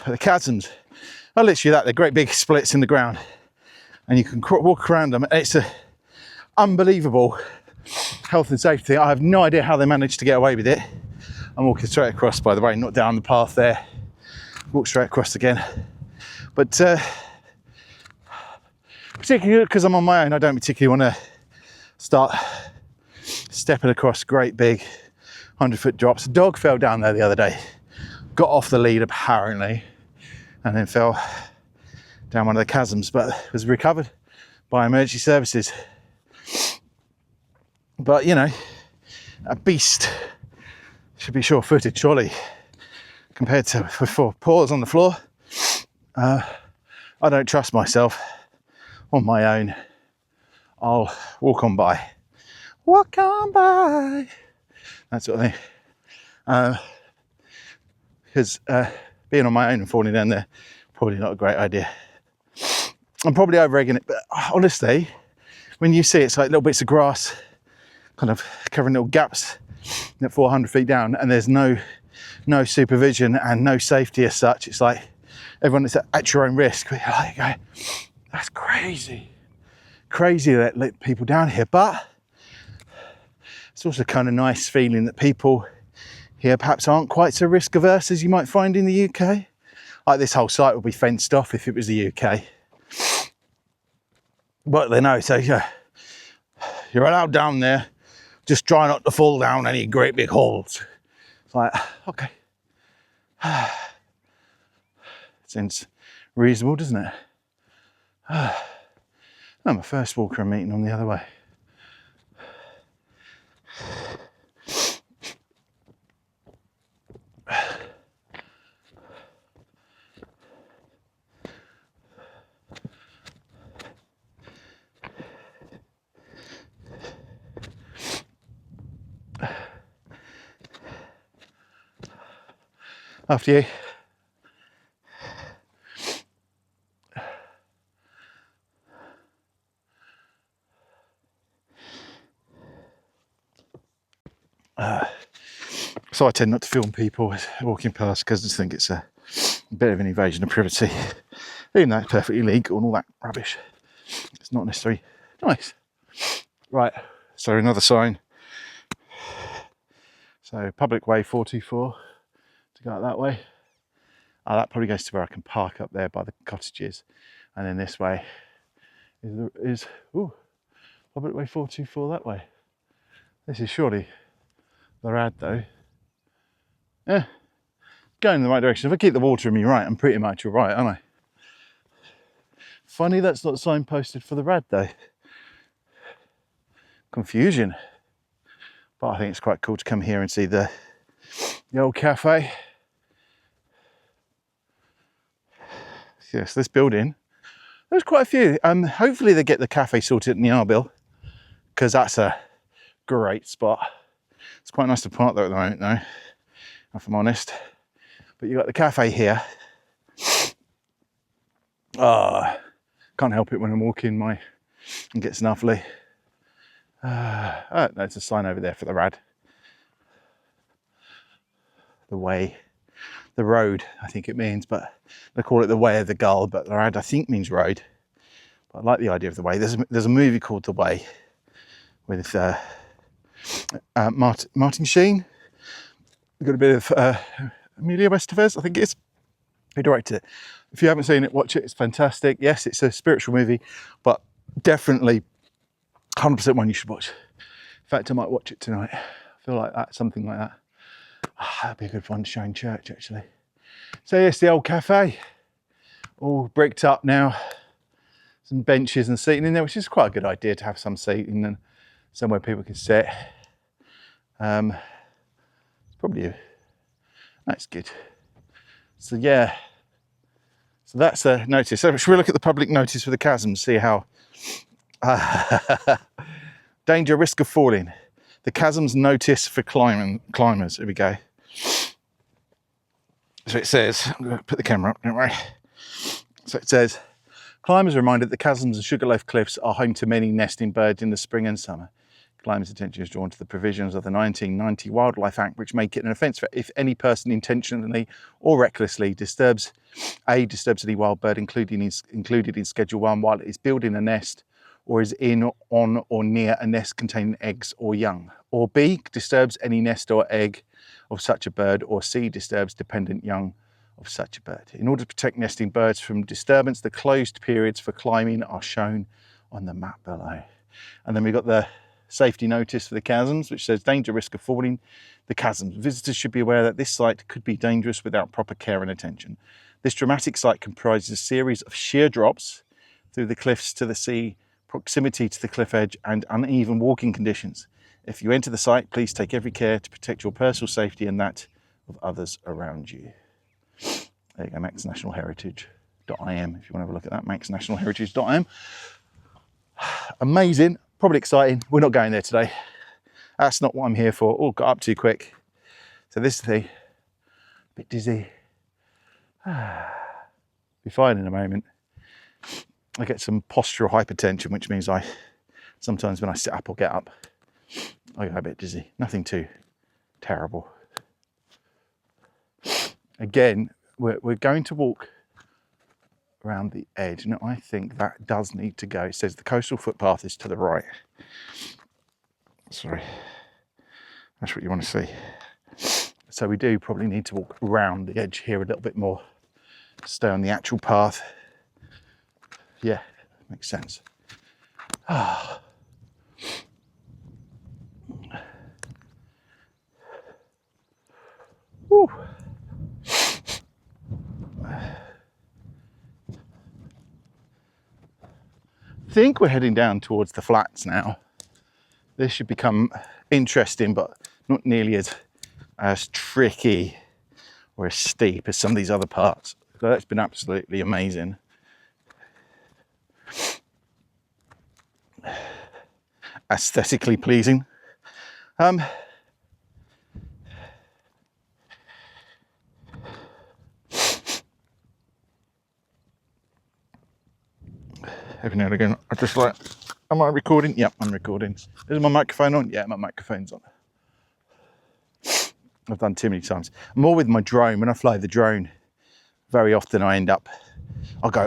The chasms are literally that. They're great big splits in the ground, and you can walk around them. It's a unbelievable health and safety thing. I have no idea how they managed to get away with it. I'm walking straight across, by the way, not down the path there. Walk straight across again. But particularly because I'm on my own, I don't particularly want to start stepping across great big 100-foot drops. A dog fell down there the other day, got off the lead apparently, and then fell down one of the chasms, but was recovered by emergency services. But you know, a beast should be sure-footed, surely, compared to four paws on the floor. I don't trust myself on my own. I'll walk on by. Walk on by. That sort of thing. Because being on my own and falling down there, probably not a great idea. I'm probably over-egging it, but honestly, when you see it's like little bits of grass kind of covering little gaps at 400 feet down, and there's no supervision and no safety as such, it's like everyone is at your own risk. You're like, that's crazy that let people down here. But it's also kind of nice feeling that people here perhaps aren't quite so risk averse as you might find in the UK. Like this whole site would be fenced off if it was the UK. But they know, so you're allowed down there, just try not to fall down any great big holes. It's like, okay. Seems reasonable, doesn't it? I'm a first walker I'm meeting on the other way. After you. So I tend not to film people walking past because I just think it's a bit of an invasion of privacy. Even though it's perfectly legal and all that rubbish. It's not necessarily nice. Right, so another sign. So public way 424 to go out that way. Oh, that probably goes to where I can park up there by the cottages. And then this way is public way 424 that way. This is surely the Raad though. Yeah, going in the right direction. If I keep the water in me right, I'm pretty much all right, aren't I? Funny that's not signposted for the Raad though. Confusion. But I think it's quite cool to come here and see the old cafe. Yes, this building. There's quite a few. Hopefully they get the cafe sorted in the Arbill, because that's a great spot. It's quite nice to park there at the moment though, if I'm honest. But you've got the cafe here. Can't help it when I'm walking and gets lovely. There's a sign over there for the Raad. The way, the road, I think it means, but they call it the way of the gull, but the Raad I think means road. But I like the idea of the way. There's a movie called The Way with Martin Sheen. We've got a bit of Emilio Estevez, I think it is, who directed it. If you haven't seen it, watch it. It's fantastic. Yes, it's a spiritual movie, but definitely 100% one you should watch. In fact, I might watch it tonight. I feel like that, something like that. That'd be a good one to show in church, actually. So yes, the old cafe, all bricked up now. Some benches and seating in there, which is quite a good idea to have some seating and somewhere people can sit. That's good. So yeah, so that's a notice. So should we look at the public notice for the chasm, see how danger, risk of falling. The chasm's notice for climbers. Here we go. So it says, I'm going to put the camera up, don't worry. So it says, climbers are reminded that chasms and sugarloaf cliffs are home to many nesting birds in the spring and summer. Climbers' attention is drawn to the provisions of the 1990 Wildlife Act, which make it an offence if any person intentionally or recklessly disturbs any wild bird included in Schedule 1 while it is building a nest or is in, on or near a nest containing eggs or young. Or B, disturbs any nest or egg of such a bird, or C, disturbs dependent young of such a bird. In order to protect nesting birds from disturbance, the closed periods for climbing are shown on the map below. And then we've got the safety notice for the chasms, which says danger, risk of falling the chasms. Visitors should be aware that this site could be dangerous without proper care and attention. This dramatic site comprises a series of sheer drops through the cliffs to the sea, proximity to the cliff edge and uneven walking conditions. If you enter the site, please take every care to protect your personal safety and that of others around you. There you go, manxnationalheritage.im if you want to have a look at that, manxnationalheritage.im. Amazing, probably exciting. We're not going there today. That's not what I'm here for. Oh, got up too quick. So this thing, a bit dizzy. Be fine in a moment. I get some postural hypertension, which means sometimes when I sit up or get up, I go a bit dizzy. Nothing too terrible. Again, we're going to walk around the edge. Now, I think that does need to go. It says the coastal footpath is to the right. Sorry, that's what you want to see. So we do probably need to walk around the edge here a little bit more. Stay on the actual path. Yeah, makes sense. Whew. I think we're heading down towards the flats now. This should become interesting, but not nearly as tricky or as steep as some of these other parts. So that's been absolutely amazing. Aesthetically pleasing. Every now and again, I just like, am I recording? Yep, I'm recording. Is my microphone on? Yeah, my microphone's on. I've done too many times. More with my drone. When I fly the drone, very often I end up, I'll go,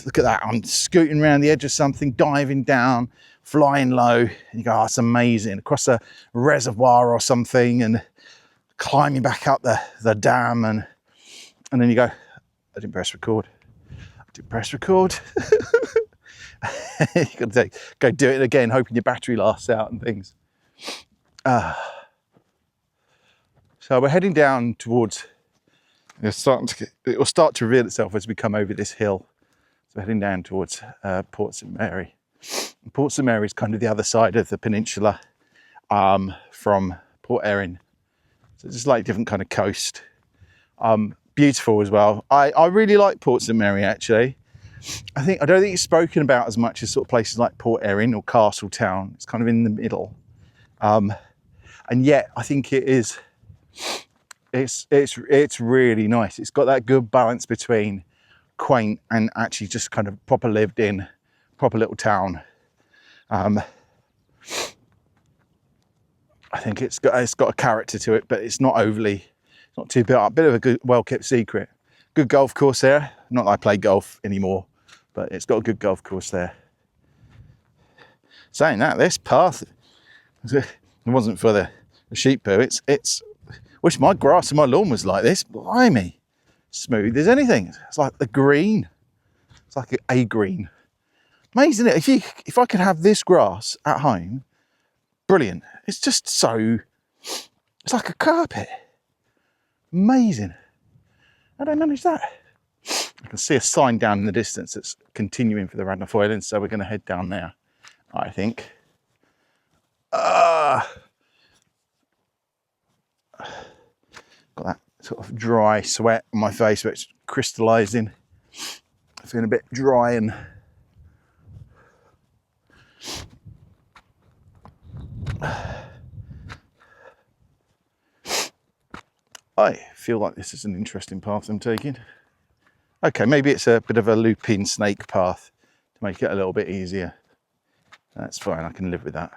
look at that. I'm scooting around the edge of something, diving down, flying low. And you go, it's amazing. Across a reservoir or something and climbing back up the dam. And then you go, I didn't press record. I didn't press record. You got to go do it again, hoping your battery lasts out and things. So we're heading down towards, it will start to reveal itself as we come over this hill. So we're heading down towards Port St Mary. And Port St Mary is kind of the other side of the peninsula from Port Erin. So it's just like different kind of coast. Beautiful as well. I really like Port St Mary actually. I don't think it's spoken about as much as sort of places like Port Erin or Castletown. It's kind of in the middle. And yet I think it is, it's really nice. It's got that good balance between quaint and actually just kind of proper lived in, proper little town. I think it's got a character to it, but it's not overly, it's not too built up. Bit of a good, well-kept secret. Good golf course there. Not that I play golf anymore, but it's got a good golf course there. Saying that, this path, it wasn't for the sheep poo. It's wish my grass and my lawn was like this. Blimey, smooth as anything. It's like the green. It's like a green. Amazing, isn't it? If I could have this grass at home, brilliant. It's just so, it's like a carpet. Amazing. How do I manage that? I can see a sign down in the distance that's continuing for the Raad Foillan, so we're going to head down there, I think. Got that sort of dry sweat on my face, which is crystallising. Feeling a bit dry and I feel like this is an interesting path I'm taking. Okay, maybe it's a bit of a looping snake path to make it a little bit easier. That's fine, I can live with that.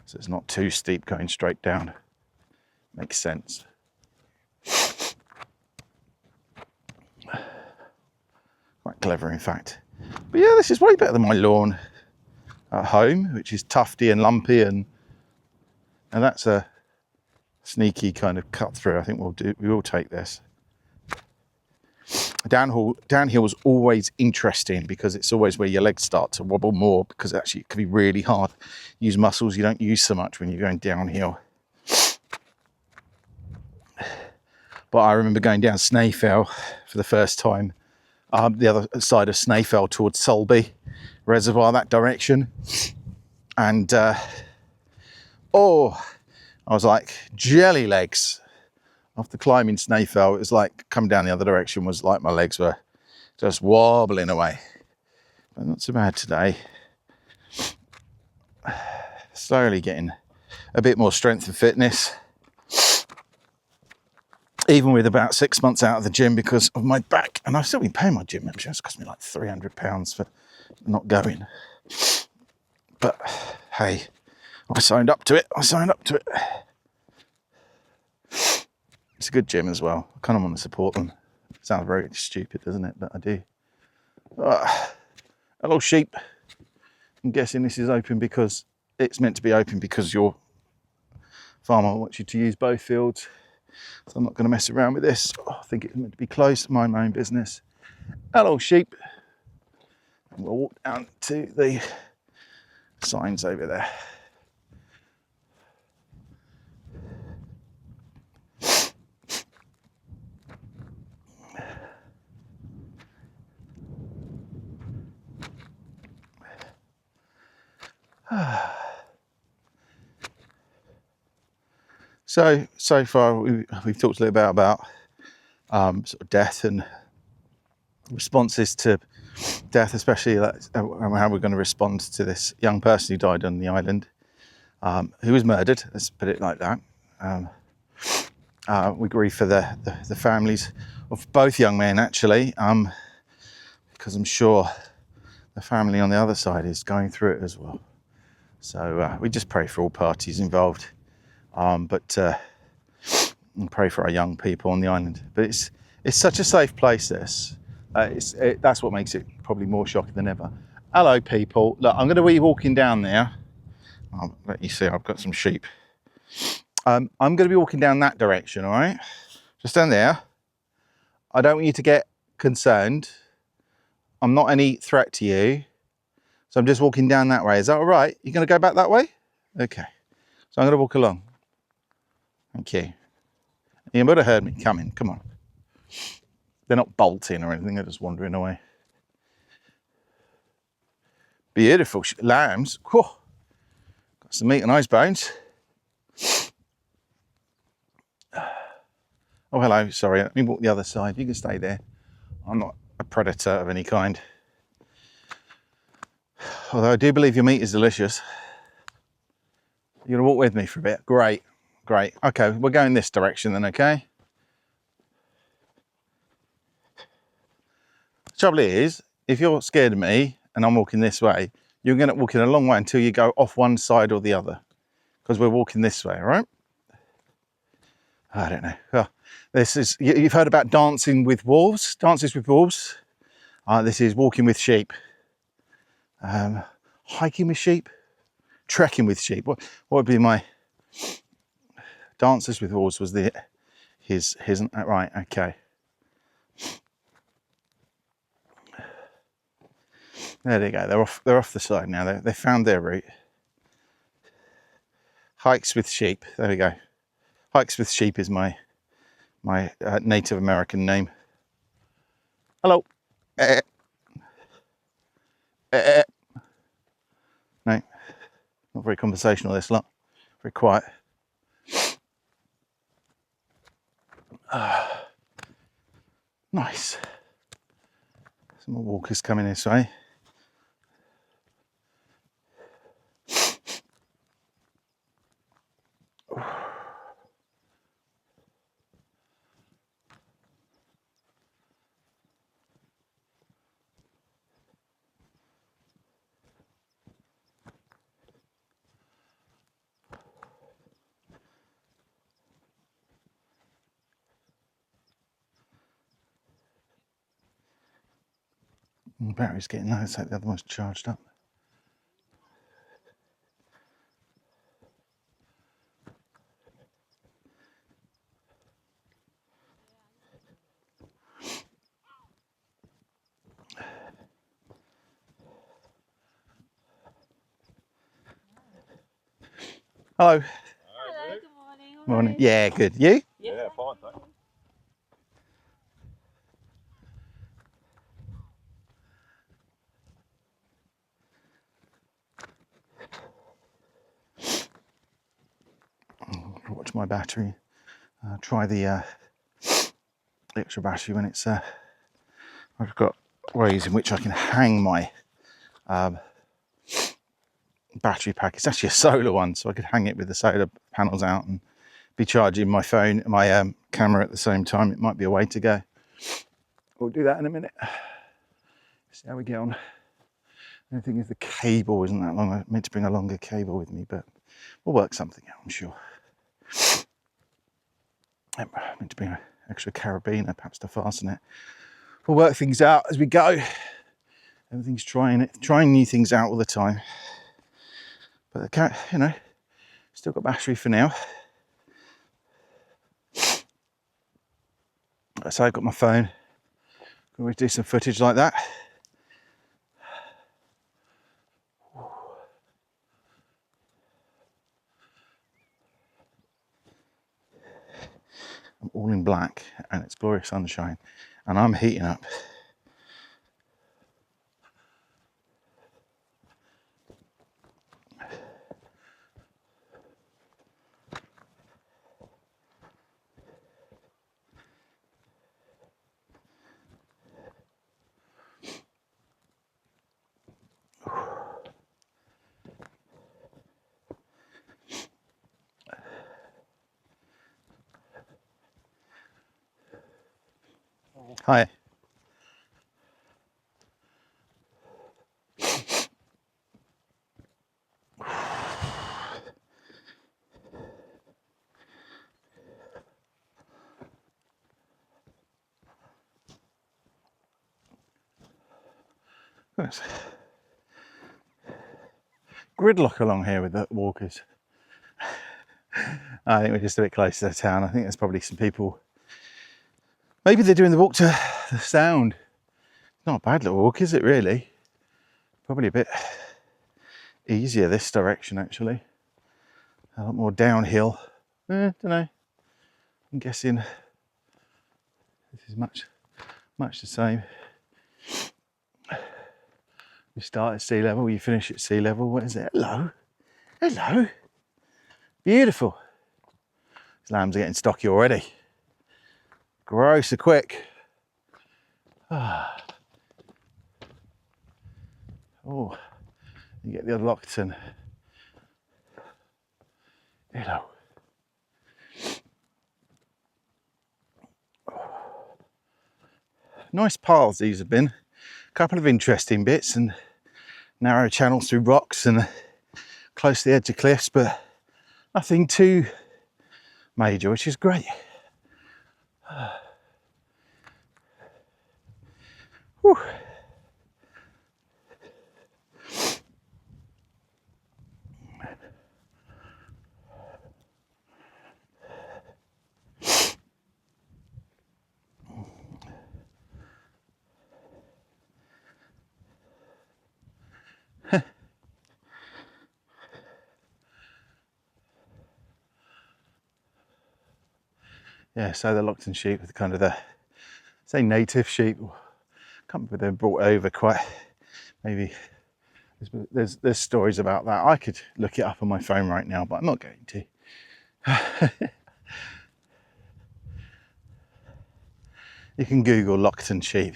So it's not too steep going straight down. Makes sense. Quite clever, in fact. But yeah, this is way better than my lawn at home, which is tufty and lumpy, and that's a sneaky kind of cut through. I think we will take this. Downhill is always interesting because it's always where your legs start to wobble more, because actually it can be really hard. Use muscles you don't use so much when you're going downhill. But I remember going down Snaefell for the first time, the other side of Snaefell towards Sulby Reservoir, that direction. And, I was like, jelly legs. After climbing Snaefell, it was like, coming down the other direction was like my legs were just wobbling away. But not so bad today. Slowly getting a bit more strength and fitness. Even with about 6 months out of the gym because of my back. And I've still been paying my gym membership. It's cost me like £300 for not going. But hey, I signed up to it. It's a good gym as well. I kind of want to support them. Sounds very stupid, doesn't it? But I do. Hello, sheep. I'm guessing this is open because it's meant to be open because your farmer wants you to use both fields. So I'm not going to mess around with this. I think it's meant to be closed. Mind my own business. Hello, sheep. And we'll walk down to the signs over there. So far we've talked a little bit about sort of death and responses to death, especially how we're going to respond to this young person who died on the island, who was murdered. Let's put it like that. We grieve for the families of both young men, actually, because I'm sure the family on the other side is going through it as well. So we just pray for all parties involved, but and pray for our young people on the island. But it's such a safe place. That's what makes it probably more shocking than ever. Hello, people. Look, I'm going to be walking down there. I'll let you see. I've got some sheep. I'm going to be walking down that direction. All right, just down there. I don't want you to get concerned. I'm not any threat to you. So I'm just walking down that way. Is that all right? You're going to go back that way? Okay. So I'm going to walk along. Thank you. You would have heard me coming. Come on. They're not bolting or anything. They're just wandering away. Beautiful lambs. Whew. Got some meat and ice bones. Oh, hello. Sorry. Let me walk the other side. You can stay there. I'm not a predator of any kind. Although I do believe your meat is delicious. You're going to walk with me for a bit? Great. Great. Okay, we're going this direction then, okay? The trouble is, if you're scared of me and I'm walking this way, you're going to walk in a long way until you go off one side or the other. Because we're walking this way, all right? I don't know. Well, you've heard about dancing with wolves, dances with wolves. This is walking with sheep. Hiking with sheep, trekking with sheep. What would be my dances with wolves was his right? Okay. There they go. They're off the side now. They found their route. Hikes with sheep. There we go. Hikes with sheep is my Native American name. Hello. No, not very conversational, this lot. Very quiet. Nice. Some more walkers coming this way. The battery's getting low, so the other one's charged up. Hello. Hello, good morning. Morning. Yeah, good. You? Yeah, fine, thanks. Watch my battery. Try the extra battery when it's. I've got ways in which I can hang my battery pack. It's actually a solar one, so I could hang it with the solar panels out and be charging my phone, my camera at the same time. It might be a way to go. We'll do that in a minute. See how we get on. The only thing is the cable isn't that long. I meant to bring a longer cable with me, but we'll work something out, I'm sure. I meant to bring an extra carabiner, perhaps to fasten it. We'll work things out as we go. Everything's trying new things out all the time. But still got battery for now. So I've got my phone. Can we do some footage like that? I'm all in black and it's glorious sunshine and I'm heating up. Hi. Goodness. Gridlock along here with the walkers. I think we're just a bit closer to town. I think there's probably some people. Maybe they're doing the walk to the sound. Not a bad little walk, is it really? Probably a bit easier this direction actually. A lot more downhill. Don't know. I'm guessing this is much the same. You start at sea level, you finish at sea level. What is it? Hello. Hello. Beautiful. These lambs are getting stocky already. Gross, are quick. Oh, you get the other Lockton. Hello. Nice paths these have been. A couple of interesting bits and narrow channels through rocks and close to the edge of cliffs, but nothing too major, which is great. Whew. Yeah, so the Lockton sheep with kind of the, say, native sheep. Can't believe they're brought over quite. Maybe there's stories about that. I could look it up on my phone right now, but I'm not going to. You can Google Lockton sheep.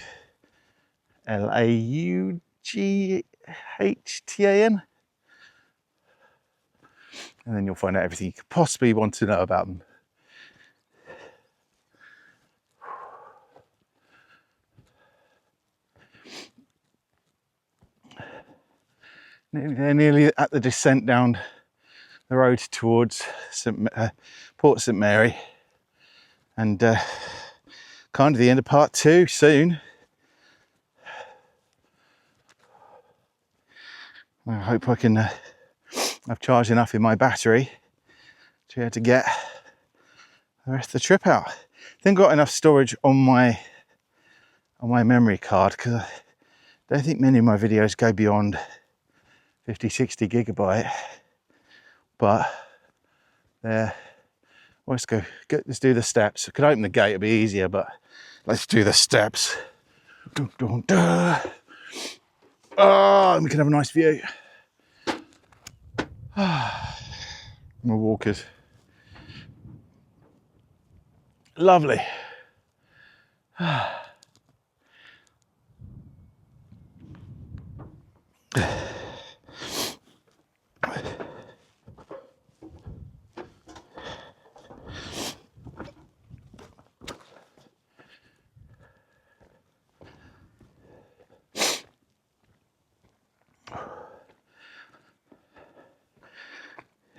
Laughtan. And then you'll find out everything you could possibly want to know about them. They're nearly at the descent down the road towards Port St Mary, and kind of the end of part 2 soon. I hope I can have charged enough in my battery to be able to get the rest of the trip out. Then got enough storage on my memory card, because I don't think many of my videos go beyond 50-60 gigabyte, but there. Let's go. Let's do the steps. I could open the gate, it'd be easier, but let's do the steps. Dun, dun, dun. Oh, and we can have a nice view. More walkers. Lovely.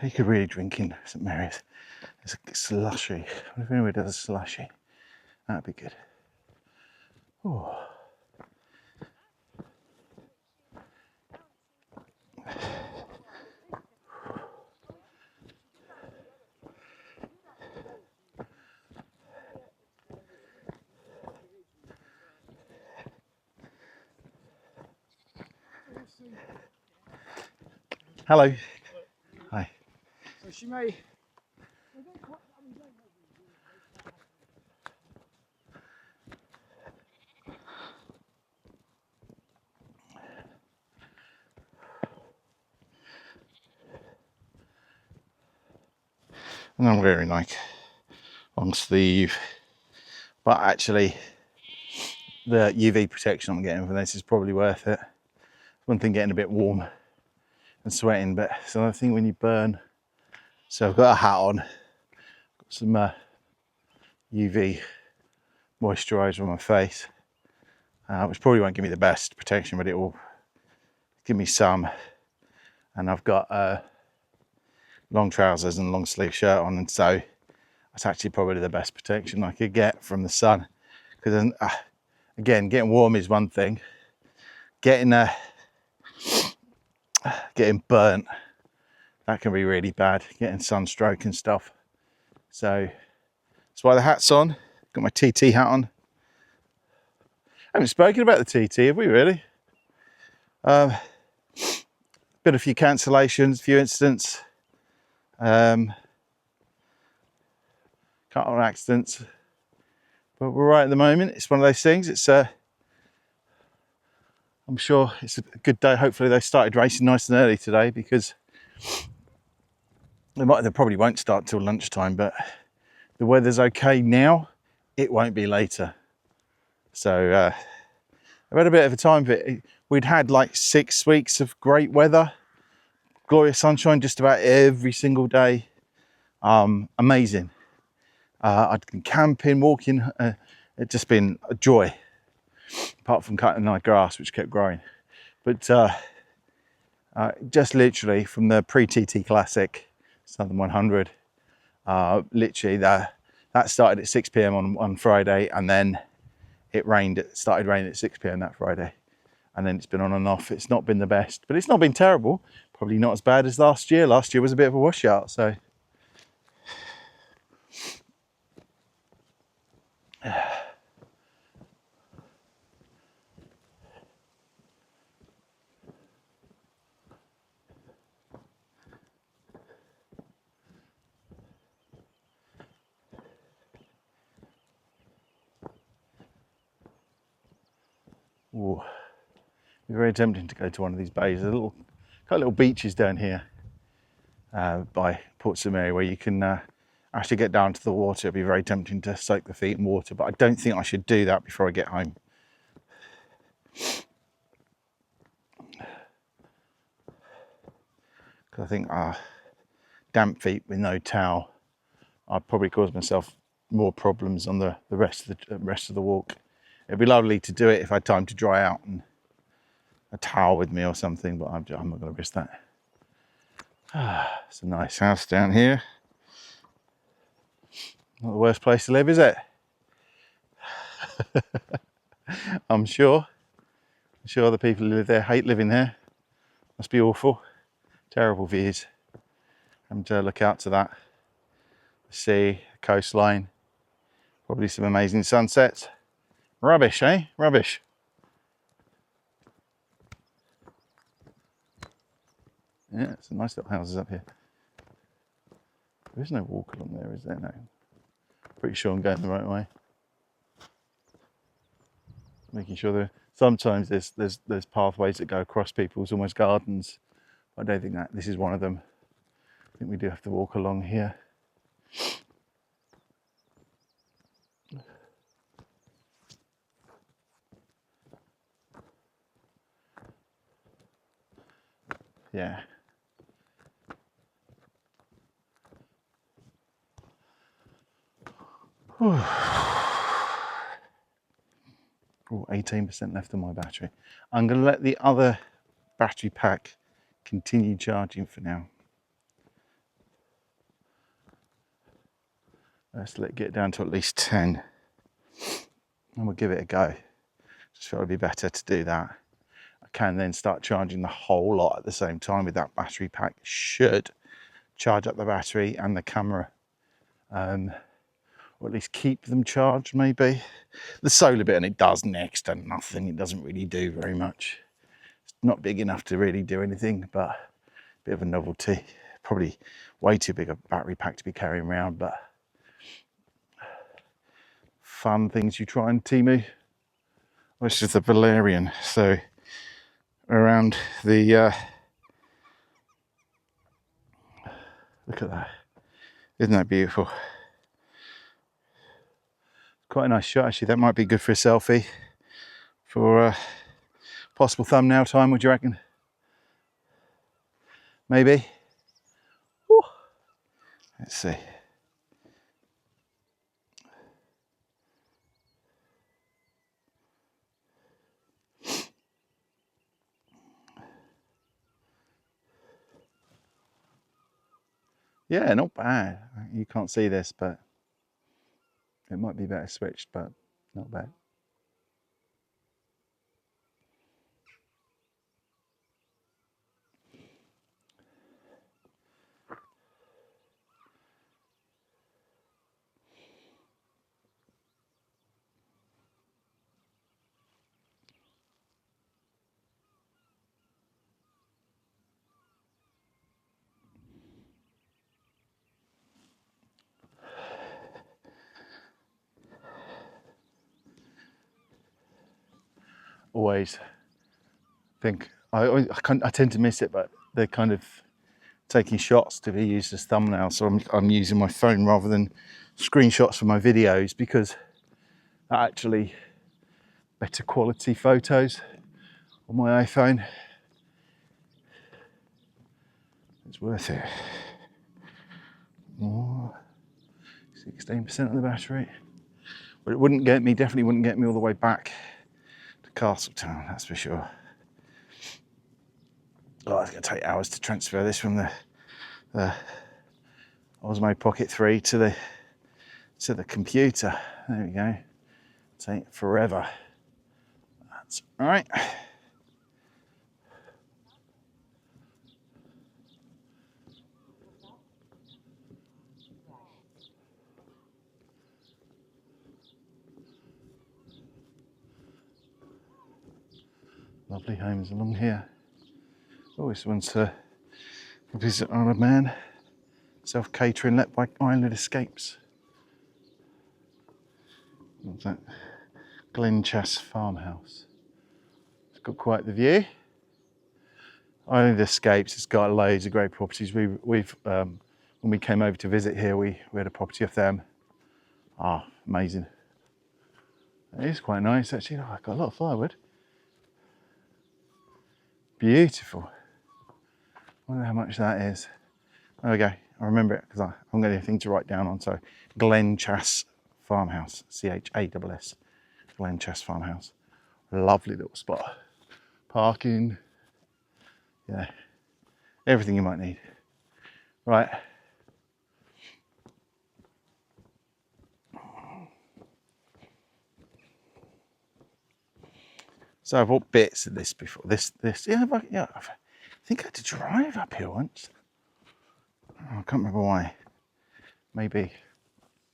You could really drink in St Mary's. It's a slushy. I wonder if anybody does a slushy. That'd be good. Oh. Hello. Hi. So she may. And I'm wearing like long sleeve, but actually the UV protection I'm getting from this is probably worth it. One thing getting a bit warm and sweating, but it's another thing when you burn. So I've got a hat on, got some UV moisturiser on my face, which probably won't give me the best protection, but it will give me some. And I've got long trousers and long sleeve shirt on, and so that's actually probably the best protection I could get from the sun. Because then, again, getting warm is one thing. Getting burnt, that can be really bad. Getting sunstroke and stuff. So that's why the hat's on. Got my TT hat on. I haven't spoken about the TT, have we really? Been a few cancellations, a few incidents. Couple of accidents. But we're right at the moment. It's one of those things. It's I'm sure it's a good day. Hopefully they started racing nice and early today, because they probably won't start till lunchtime, but the weather's okay now. It won't be later. So I've had a bit of a time of it. We'd had like 6 weeks of great weather, glorious sunshine just about every single day. Amazing. I'd been camping, walking. It's just been a joy, apart from cutting my grass, which kept growing. But just literally from the pre-TT Classic, Southern 100, literally that started at 6 p.m. on Friday, and then it started raining at 6 p.m. that Friday, and then it's been on and off. It's not been the best, but it's not been terrible. Probably not as bad as last year. Last year was a bit of a washout, so ooh, it's very tempting to go to one of these bays. There's got little beaches down here by Port Erin where you can actually get down to the water. It'd be very tempting to soak the feet in water, but I don't think I should do that before I get home. Because I think damp feet with no towel, I'd probably cause myself more problems on the rest of the walk. It'd be lovely to do it if I had time to dry out and a towel with me or something, but I'm not going to risk that. It's a nice house down here. Not the worst place to live, is it? I'm sure the people who live there hate living there. Must be awful. Terrible views. And to look out to that. The sea, coastline. Probably some amazing sunsets. Rubbish, eh? Rubbish. Yeah, some nice little houses up here. There is no walk along there, is there? No. Pretty sure I'm going the right way. Making sure sometimes there's pathways that go across people's almost gardens. I don't think that this is one of them. I think we do have to walk along here. Yeah. Oh, 18% left on my battery. I'm going to let the other battery pack continue charging for now. Let's let it get down to at least 10. And we'll give it a go. Just felt it'd be better to do that. I can then start charging the whole lot at the same time with that battery pack. Should charge up the battery and the camera. Or at least keep them charged, maybe. The solar bit, and it does next to nothing. It doesn't really do very much. It's not big enough to really do anything, but a bit of a novelty. Probably way too big a battery pack to be carrying around, but fun things you try on Temu. This is the Valerian, so around the look at that. Isn't that beautiful? Quite a nice shot, actually. That might be good for a selfie, for possible thumbnail time. Would you reckon? Maybe. Woo. Let's see. Yeah, not bad. You can't see this, but it might be better switched, but not bad. Always think I tend to miss it, but they're kind of taking shots to be used as thumbnails, so I'm using my phone rather than screenshots for my videos, because they're actually better quality photos on my iPhone. It's worth it. Oh, 16% of the battery, but it wouldn't get me, definitely wouldn't get me all the way back to Castletown, that's for sure. Oh, it's going to take hours to transfer this from the Osmo Pocket 3 to the computer. There we go. Take forever. That's all right. Lovely homes along here. Oh, this one's a visit on a man. Self-catering let by Island Escapes. What's that? Glenchas farmhouse. It's got quite the view. Island Escapes has got loads of great properties. We've when we came over to visit here, we had a property off them. Ah, amazing. It is quite nice actually. Oh, I've got a lot of firewood. Beautiful. I wonder how much that is. There we go. I remember it because I haven't got anything to write down on. So, Glenchas Farmhouse, Chass, Glenchas Farmhouse. Lovely little spot. Parking, yeah, everything you might need. Right. So I've bought bits of this before. Yeah, I think I had to drive up here once. Oh, I can't remember why. Maybe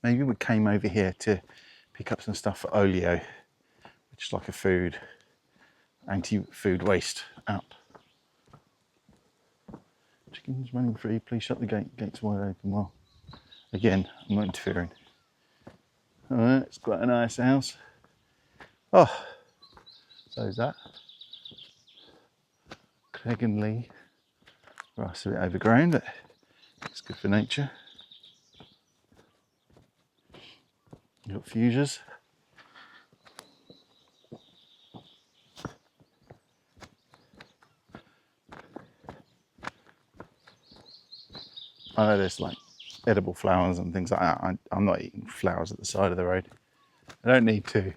we came over here to pick up some stuff for Olio, which is like a anti-food waste app. Chickens running free, please shut the gate. Gates wide open. Well, again, I'm not interfering. Alright, it's quite a nice house. Oh, so is that. Craig and Lee. Grass a bit overgrown, but it's good for nature. You've got fuchsias. I know there's like edible flowers and things like that. I'm not eating flowers at the side of the road. I don't need to.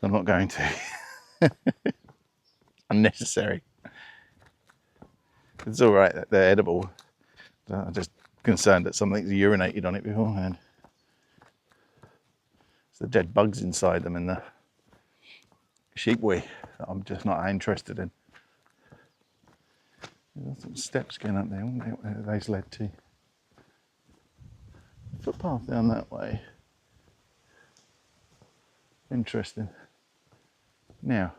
I'm not going to. Unnecessary. It's all right that they're edible. I'm just concerned that something's urinated on it beforehand. It's the dead bugs inside them in the sheep wee that I'm just not interested in. There's some steps going up there. Where those led to? Footpath down that way. Interesting. Now,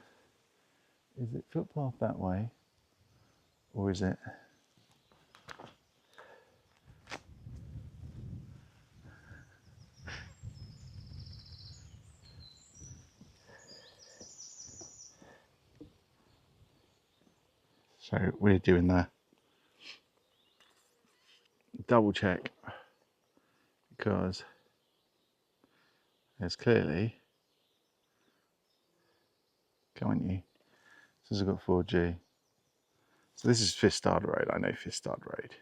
is it footpath that way, or is it? So we're doing the double check because there's clearly, can't you? This has got 4G. So this is Fistard Road. I know Fistard Road.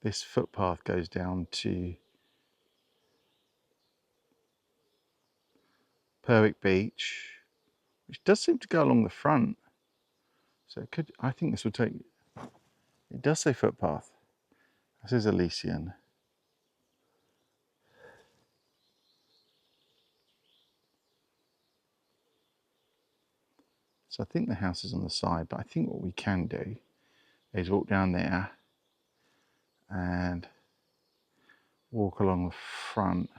This footpath goes down to Perwick Beach, which does seem to go along the front. So it could, I think this would take, it does say footpath. This is Elysian. So I think the house is on the side, but I think what we can do is walk down there and walk along the front.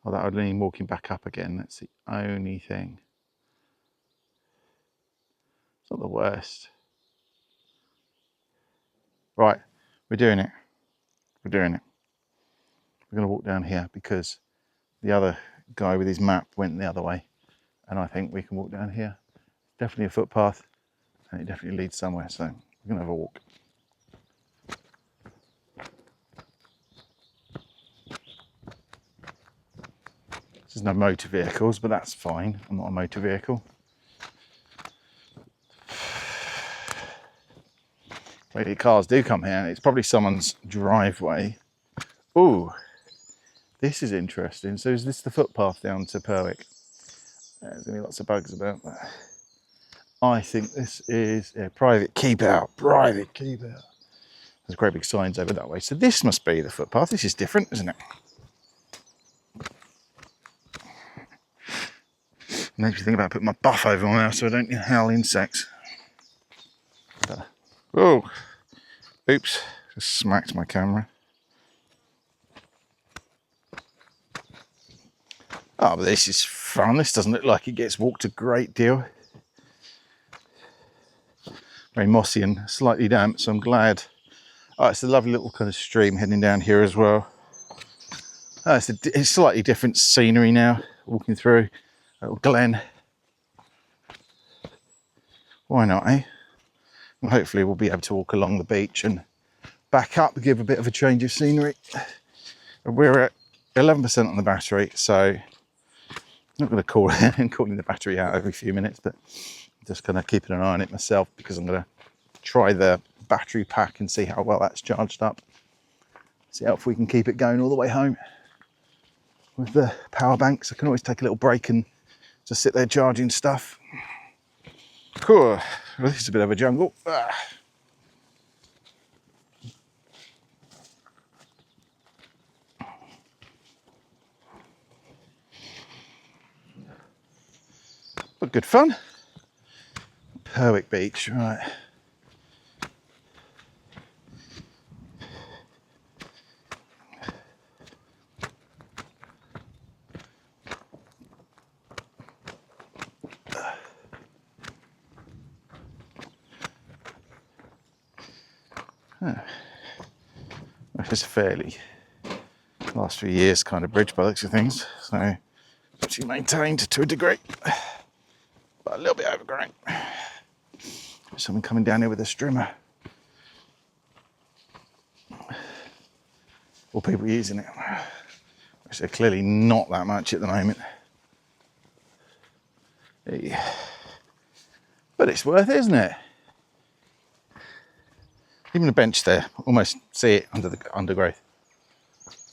Oh, that would mean walking back up again. That's the only thing. It's not the worst. Right, we're doing it. We're doing it. We're going to walk down here because the other guy with his map went the other way. And I think we can walk down here. Definitely a footpath, and it definitely leads somewhere. So we're going to have a walk. There's no motor vehicles, but that's fine. I'm not a motor vehicle. Maybe cars do come here. It's probably someone's driveway. Ooh, this is interesting. So is this the footpath down to Perwick? There's going to be lots of bugs about that. I think this is a private keep out. Private keep out. There's great big signs over that way. So this must be the footpath. This is different, isn't it? Makes me think about putting my buff over my mouth so I don't inhale insects. Oh, oops, just smacked my camera. Oh, but this is fun. This doesn't look like it gets walked a great deal. Very mossy and slightly damp, so I'm glad. Oh, it's a lovely little kind of stream heading down here as well. Oh, it's slightly different scenery now, walking through a little glen. Why not, eh? And hopefully we'll be able to walk along the beach and back up, give a bit of a change of scenery. We're at 11% on the battery, so I'm not going to call it and calling the battery out every few minutes, but just kind of keeping an eye on it myself because I'm going to try the battery pack and see how well that's charged up. See how if we can keep it going all the way home with the power banks. I can always take a little break and just sit there charging stuff. Cool. Well, this is a bit of a jungle. But good fun. Perwick Beach, right. It's a fairly last few years kind of bridge by the looks of things, so actually maintained to a degree, but a little bit overgrown. There's someone coming down here with a strimmer, or people using it, which they're clearly not that much at the moment. Yeah. But it's worth it, isn't it? Even the bench there, almost see it under the undergrowth.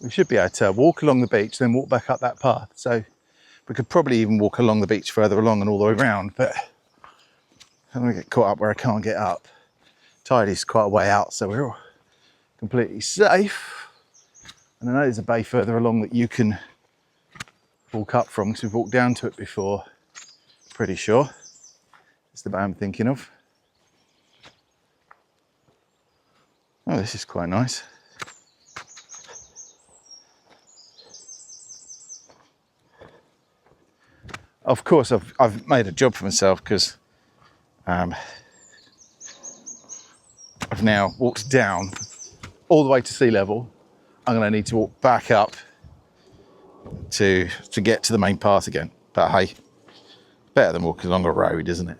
We should be able to walk along the beach, then walk back up that path. So we could probably even walk along the beach further along and all the way around, but I'm gonna get caught up where I can't get up. Tide is quite a way out, so we're all completely safe. And I know there's a bay further along that you can walk up from, because we've walked down to it before. Pretty sure. It's the bay I'm thinking of. Oh, this is quite nice. Of course, I've made a job for myself because I've now walked down all the way to sea level. I'm going to need to walk back up to get to the main path again. But hey, better than walking along a road, isn't it?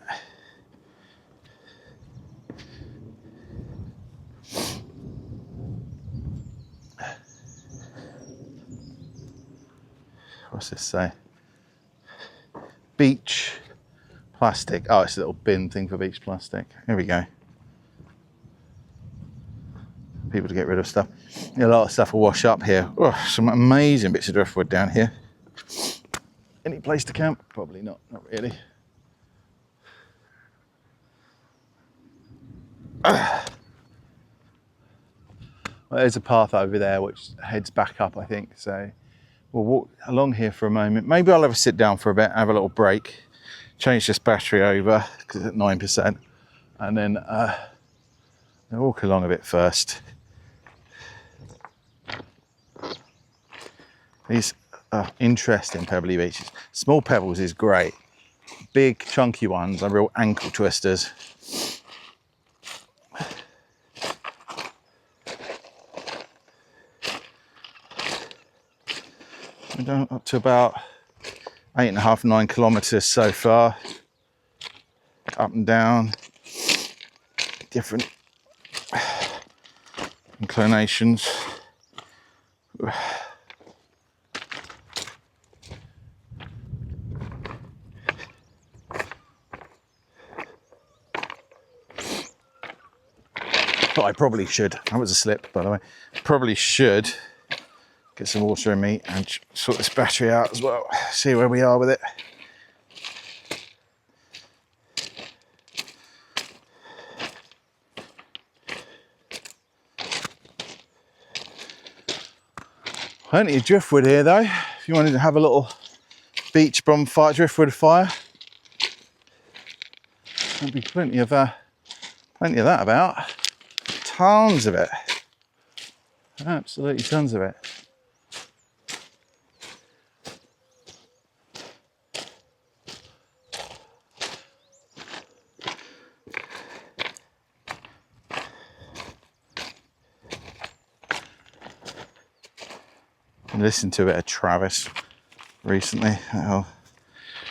What's this say? Beach plastic. Oh, it's a little bin thing for beach plastic. Here we go. People to get rid of stuff. A lot of stuff will wash up here. Oh, some amazing bits of driftwood down here. Any place to camp? Probably not. Not really. Well, there's a path over there which heads back up, I think. So we'll walk along here for a moment. Maybe I'll have a sit down for a bit, have a little break, change this battery over because it's at 9%, and then I'll walk along a bit first. These are interesting pebbly beaches. Small pebbles is great. Big chunky ones are real ankle twisters. We're down up to about 8.5, 9 kilometers so far. Up and down, different inclinations. But I probably should, that was a slip by the way, probably should get some water in me and sort this battery out as well, see where we are with it. Plenty of driftwood here though, if you wanted to have a little beach bonfire, driftwood fire. There'll be plenty of that about. Tons of it. Absolutely tons of it. I listened to a bit of Travis recently,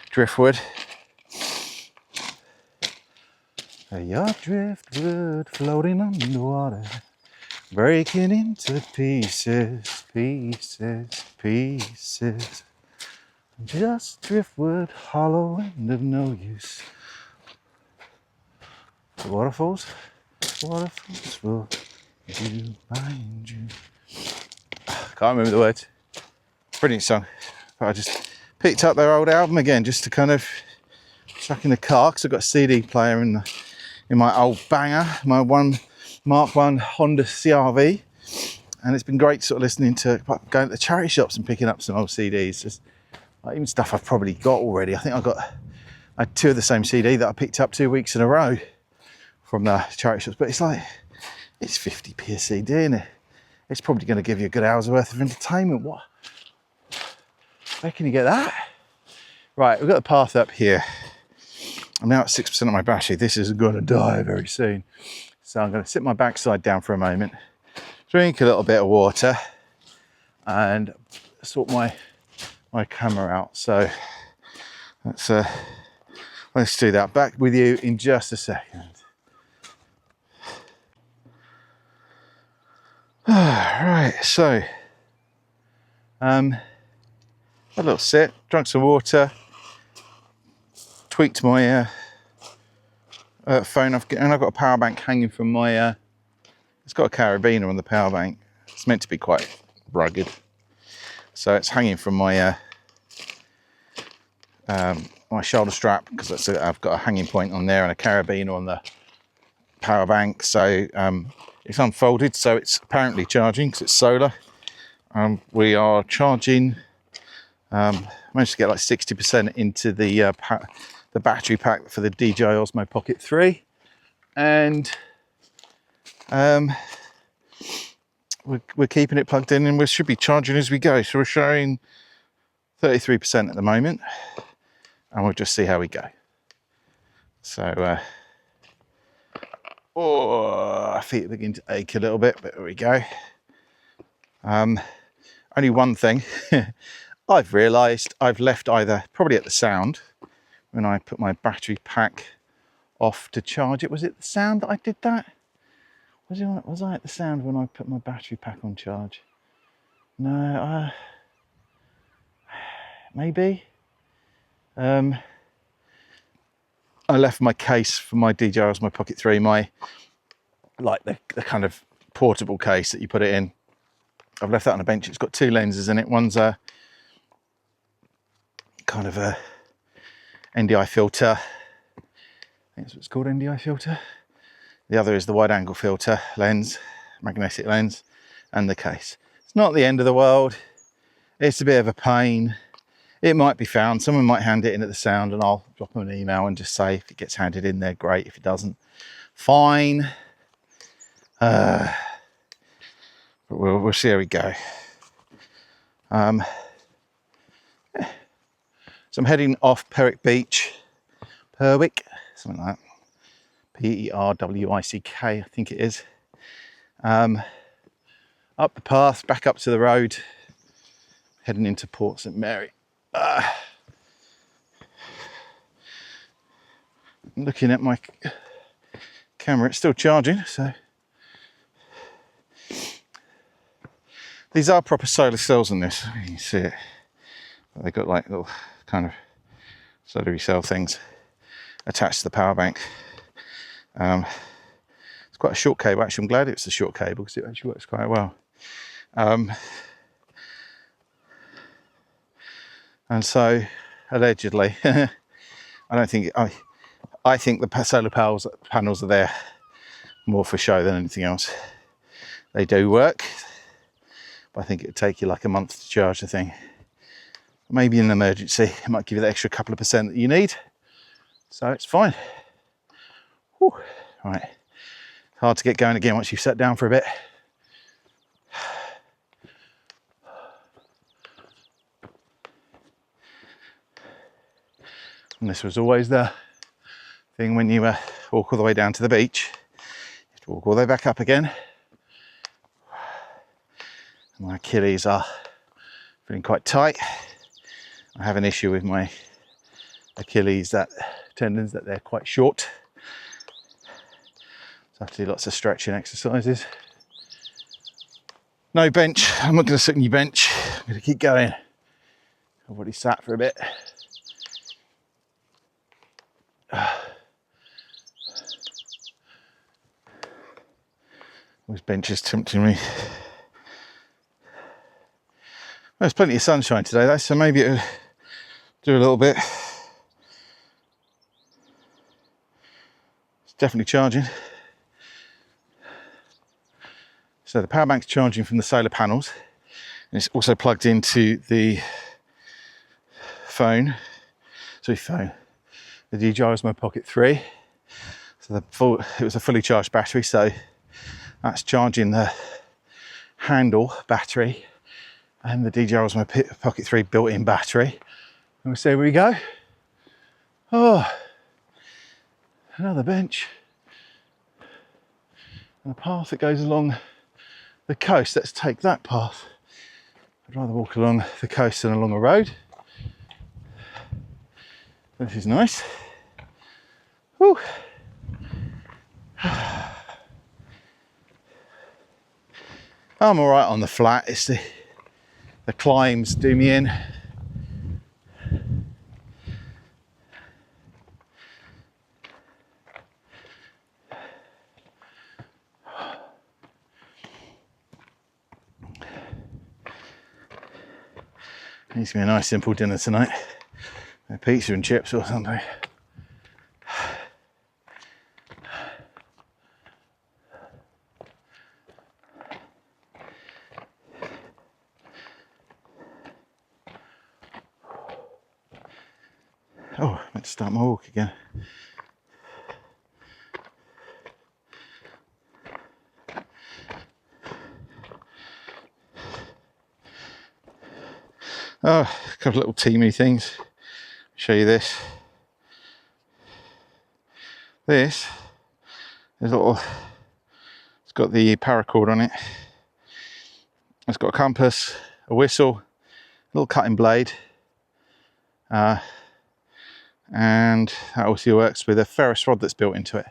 driftwood. Your driftwood floating on the water, breaking into pieces, pieces, pieces. Just driftwood, hollow and of no use. The waterfalls will do find you. Can't remember the words. Brilliant song. But I just picked up their old album again just to kind of chuck in the car because I've got a CD player in my old banger, my Mark 1 Honda CRV, and it's been great sort of listening to, going to the charity shops and picking up some old CDs, just like even stuff I've probably got already. I think I had 2 of the same CD that I picked up 2 weeks in a row from the charity shops, but it's like, it's 50p a CD, isn't it? It's probably going to give you a good hour's worth of entertainment. What? Where can you get that? Right, we've got the path up here. I'm now at 6% of my battery. This is going to die very soon. So I'm going to sit my backside down for a moment, drink a little bit of water, and sort my camera out. So let's do that. Back with you in just a second. Right, so a little sit, drank some water, tweaked my phone off, and I've got a power bank hanging from my, it's got a carabiner on the power bank. It's meant to be quite rugged, so it's hanging from my my shoulder strap, because I've got a hanging point on there and a carabiner on the power bank. So it's unfolded, so it's apparently charging because it's solar. We are charging, managed to get like 60% into the battery pack for the DJI Osmo Pocket 3, and we're keeping it plugged in, and we should be charging as we go. So we're showing 33% at the moment, and we'll just see how we go. So my feet begin to ache a little bit, but there we go. Only one thing I've realised, I've left either probably at the sound when I put my battery pack off to charge it. Was it the sound that I did that? Was I at the sound when I put my battery pack on charge? No, maybe. I left my case for my DJI Osmo Pocket 3, the kind of portable case that you put it in. I've left that on a bench. It's got 2 lenses in it. One's a kind of a NDI filter. I think that's what it's called, NDI filter. The other is the wide angle filter lens, magnetic lens. and the case. It's not the end of the world. It's a bit of a pain. It might be found. Someone might hand it in at the sound, and I'll drop them an email and just say if it gets handed in there, great. If it doesn't, fine. But we'll see how we go. So I'm heading off Perwick Beach. Perwick, something like that. Perwick, I think it is. Up the path, back up to the road, heading into Port St Mary. Looking at my camera, it's still charging, so. These are proper solar cells in this, you can see it. They've got like little kind of solar cell things attached to the power bank. It's quite a short cable, actually. I'm glad it's a short cable because it actually works quite well. And so, allegedly, I think the solar panels are there more for show than anything else. They do work, but I think it'd take you like a month to charge the thing. Maybe in an emergency, it might give you the extra couple of percent that you need. So it's fine. Whew. Right. It's hard to get going again once you've sat down for a bit. And this was always the thing when you walk all the way down to the beach. You have to walk all the way back up again. My Achilles are feeling quite tight. I have an issue with my Achilles tendons that they're quite short. So I have to do lots of stretching exercises. No bench. I'm not going to sit on your bench. I'm going to keep going. I've already sat for a bit. This bench is tempting me. There's plenty of sunshine today though, so maybe it'll do a little bit. It's definitely charging. So the power bank's charging from the solar panels, and it's also plugged into the phone. The DJI Osmo Pocket 3. So it was a fully charged battery, so that's charging the handle battery and the DJI Osmo Pocket 3 built-in battery. And we'll see where we go. Oh, another bench. And a path that goes along the coast. Let's take that path. I'd rather walk along the coast than along a road. This is nice. Whew. I'm all right on the flat. It's the climbs do me in. Needs to be a nice simple dinner tonight. A pizza and chips or something. Oh, I meant to start my walk again. Oh, a couple of little teamy things. Show you this. This is a little, it's got the paracord on it. It's got a compass, a whistle, a little cutting blade. And that also works with a ferrous rod that's built into it.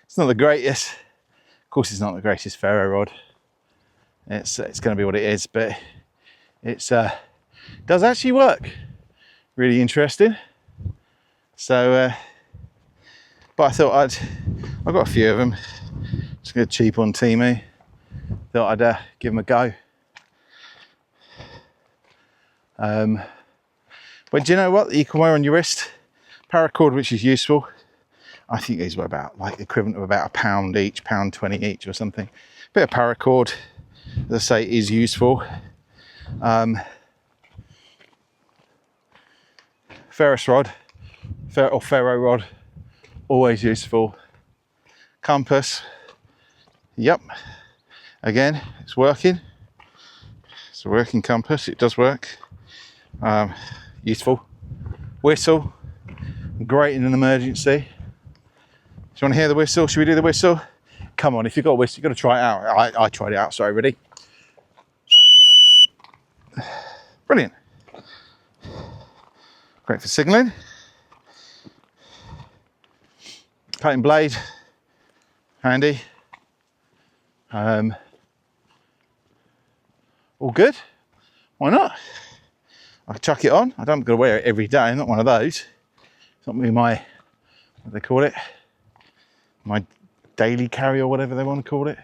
It's not the greatest. Of course, it's not the greatest ferro rod. It's going to be what it is, but it's does actually work. Really interesting. So, but I thought I've got a few of them. Just get cheap on Temu. Thought I'd give them a go. But do you know what? You can wear on your wrist paracord, which is useful. I think these were about like the equivalent of about £1 each, £1.20 each or something. Bit of paracord, as I say, is useful. Ferrous rod, or ferro rod, always useful. Compass, yep, again, it's working. It's a working compass, it does work. Useful. Whistle, great in an emergency. Do you want to hear the whistle? Should we do the whistle? Come on, if you've got a whistle, you've got to try it out. I tried it out, sorry, ready? Brilliant. Great for signalling. Cutting blade, handy. All good. Why not? I can chuck it on. I don't got to wear it every day. I'm not one of those. It's not really my, what do they call it? My daily carry or whatever they want to call it.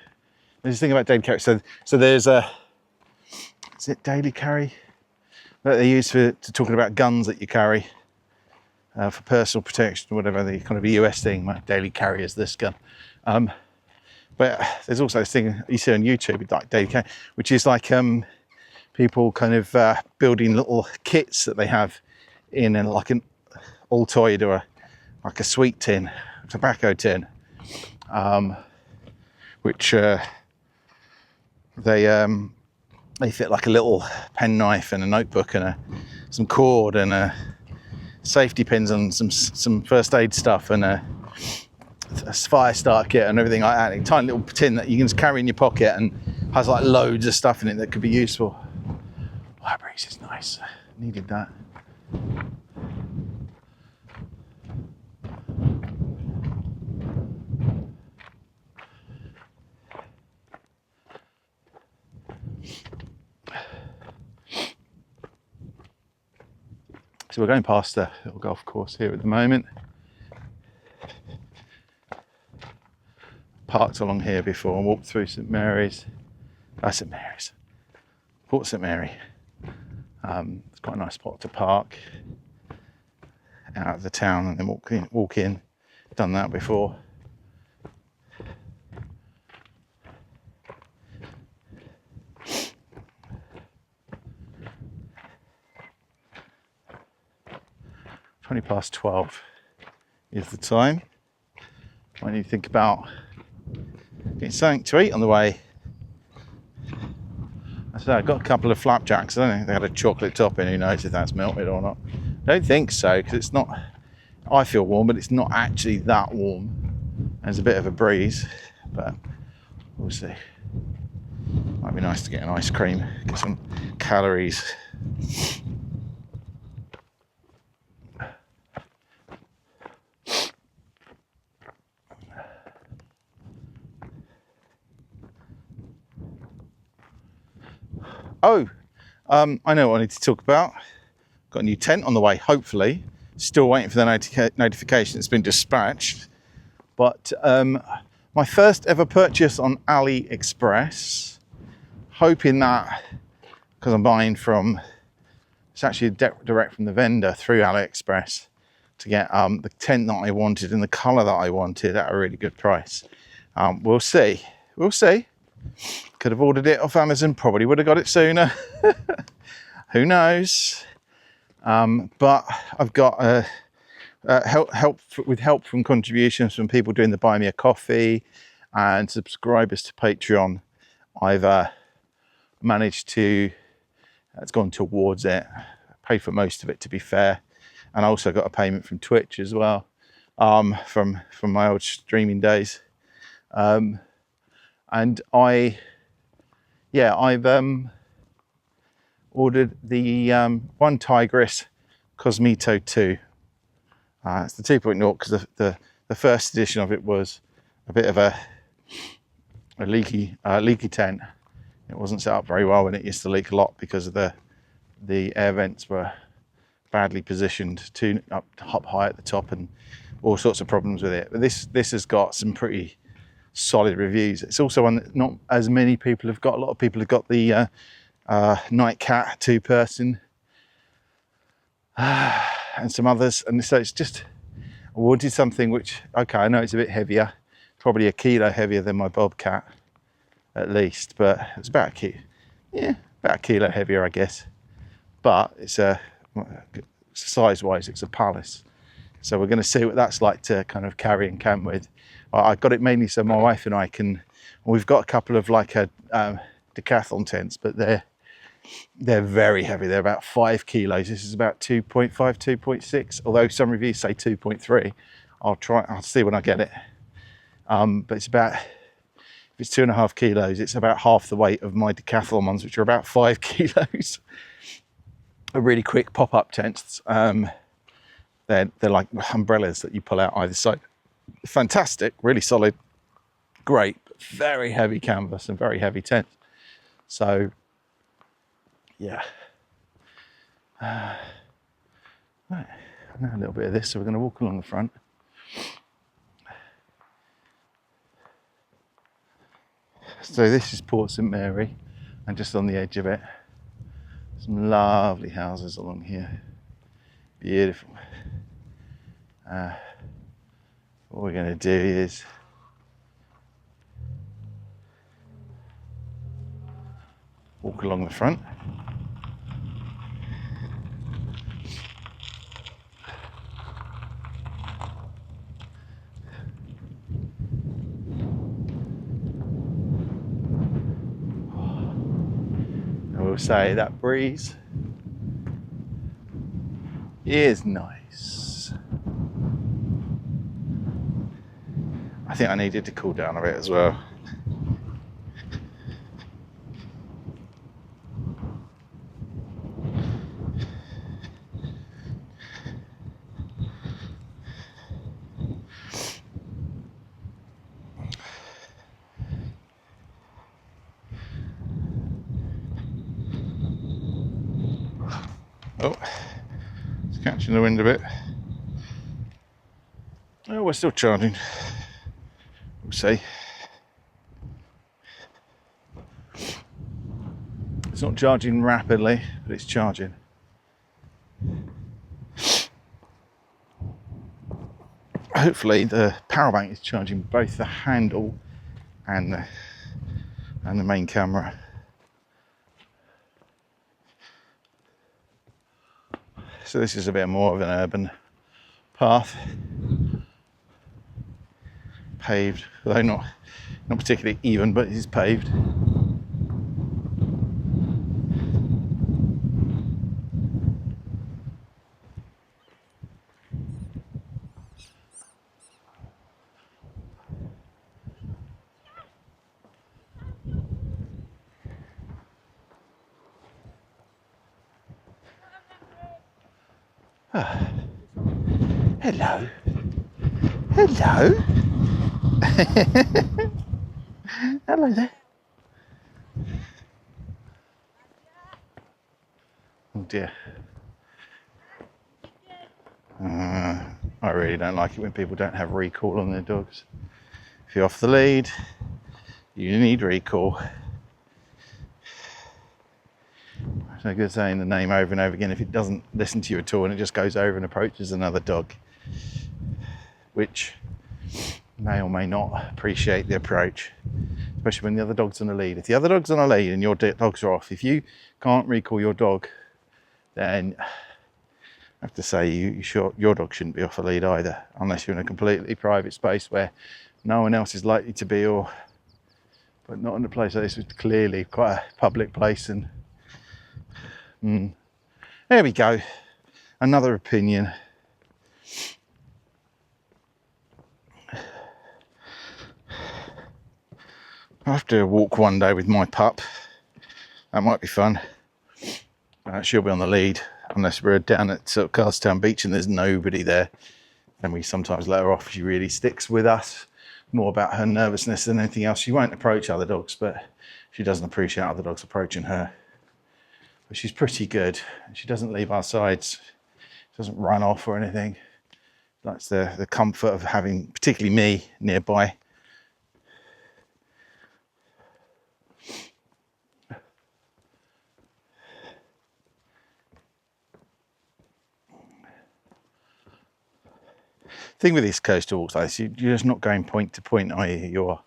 There's this thing about daily carry. So there's a, is it daily carry? That they use for talking about guns that you carry for personal protection or whatever. The kind of a US thing. My daily carry is this gun. But there's also this thing you see on YouTube, like daily carry, which is like people kind of building little kits that they have in like an Altoid or like a sweet tin, tobacco tin, which they fit like a little pen knife and a notebook and some cord and safety pins and some first aid stuff and a fire starter kit and everything like that. A tiny little tin that you can just carry in your pocket and has like loads of stuff in it that could be useful. Oh, that breeze is nice. Needed that. So we're going past the little golf course here at the moment. Parked along here before and walked through St Mary's. St Mary's. Port St Mary. It's quite a nice spot to park out of the town and then walk in. Done that before. (12) is the time. When you think about getting something to eat on the way. I said I've got a couple of flapjacks. I don't think they had a chocolate topping. Who knows if that's melted or not? I don't think so, because it's not. I feel warm, but it's not actually that warm. There's a bit of a breeze, but we'll see. Might be nice to get an ice cream, get some calories. Oh, I know what I need to talk about. Got a new tent on the way, hopefully. Still waiting for the notification. It's been dispatched. But my first ever purchase on AliExpress. Hoping that, because I'm buying from, it's actually direct from the vendor through AliExpress to get the tent that I wanted in the colour that I wanted at a really good price. We'll see. We'll see. Could have ordered it off Amazon, probably would have got it sooner. Who knows? But I've got help from contributions from people doing the Buy Me a Coffee and subscribers to Patreon. I've managed to, it's gone towards it, paid for most of it to be fair. And I also got a payment from Twitch as well, from my old streaming days. And I've ordered the one Tigris Cosmito 2. It's the 2.0 because the first edition of it was a bit of a leaky tent. It wasn't set up very well and it used to leak a lot because of the air vents were badly positioned too up high at the top and all sorts of problems with it. But this has got some pretty solid reviews. It's also one that not as many people have got. A lot of people have got the Night Cat 2-person and some others, and so it's just, I wanted something which, okay, I know it's a bit heavier, probably a kilo heavier than my bobcat at least, but it's about about a kilo heavier, I guess. But it's size-wise, it's a palace. So we're going to see what that's like to kind of carry and camp with. I got it mainly so my wife and I can. We've got a couple of like a decathlon tents, but they're very heavy. They're about 5 kilos. This is about 2.5, 2.6. Although some reviews say 2.3. I'll see when I get it. But it's about, if it's 2.5 kilos, it's about half the weight of my decathlon ones, which are about 5 kilos. Are really quick pop-up tents. They're like umbrellas that you pull out either side. Fantastic, really solid, great, but very heavy canvas and very heavy tent. So, yeah. Right, now a little bit of this, so we're going to walk along the front. So this is Port St Mary, and just on the edge of it, some lovely houses along here. Beautiful. What we're going to do is walk along the front. I will say that breeze is nice. I think I needed to cool down a bit as well. Oh, it's catching the wind a bit. Oh, we're still charging. We'll see. It's not charging rapidly, but it's charging. Hopefully the power bank is charging both the handle and the main camera. So this is a bit more of an urban path, paved, although not particularly even, but it is paved. Ah. Hello. Hello. Hello there. Oh dear. I really don't like it when people don't have recall on their dogs. If you're off the lead, you need recall. It's no good saying the name over and over again if it doesn't listen to you at all and it just goes over and approaches another dog, which may or may not appreciate the approach, especially when the other dog's on a lead. If the other dog's on a lead and your dogs are off, if you can't recall your dog, then I have to say your dog shouldn't be off a lead either, unless you're in a completely private space where no one else is likely to be, but not in a place like this, which is clearly quite a public place. And there we go, another opinion. I'll have to walk one day with my pup. That might be fun. She'll be on the lead, unless we're down at sort of Castletown Beach and there's nobody there. Then we sometimes let her off. She really sticks with us, more about her nervousness than anything else. She won't approach other dogs, but she doesn't appreciate other dogs approaching her. But she's pretty good. She doesn't leave our sides. She doesn't run off or anything. That's the comfort of having, particularly me, nearby. thing with these coastal walks like this, you're just not going point to point, are you?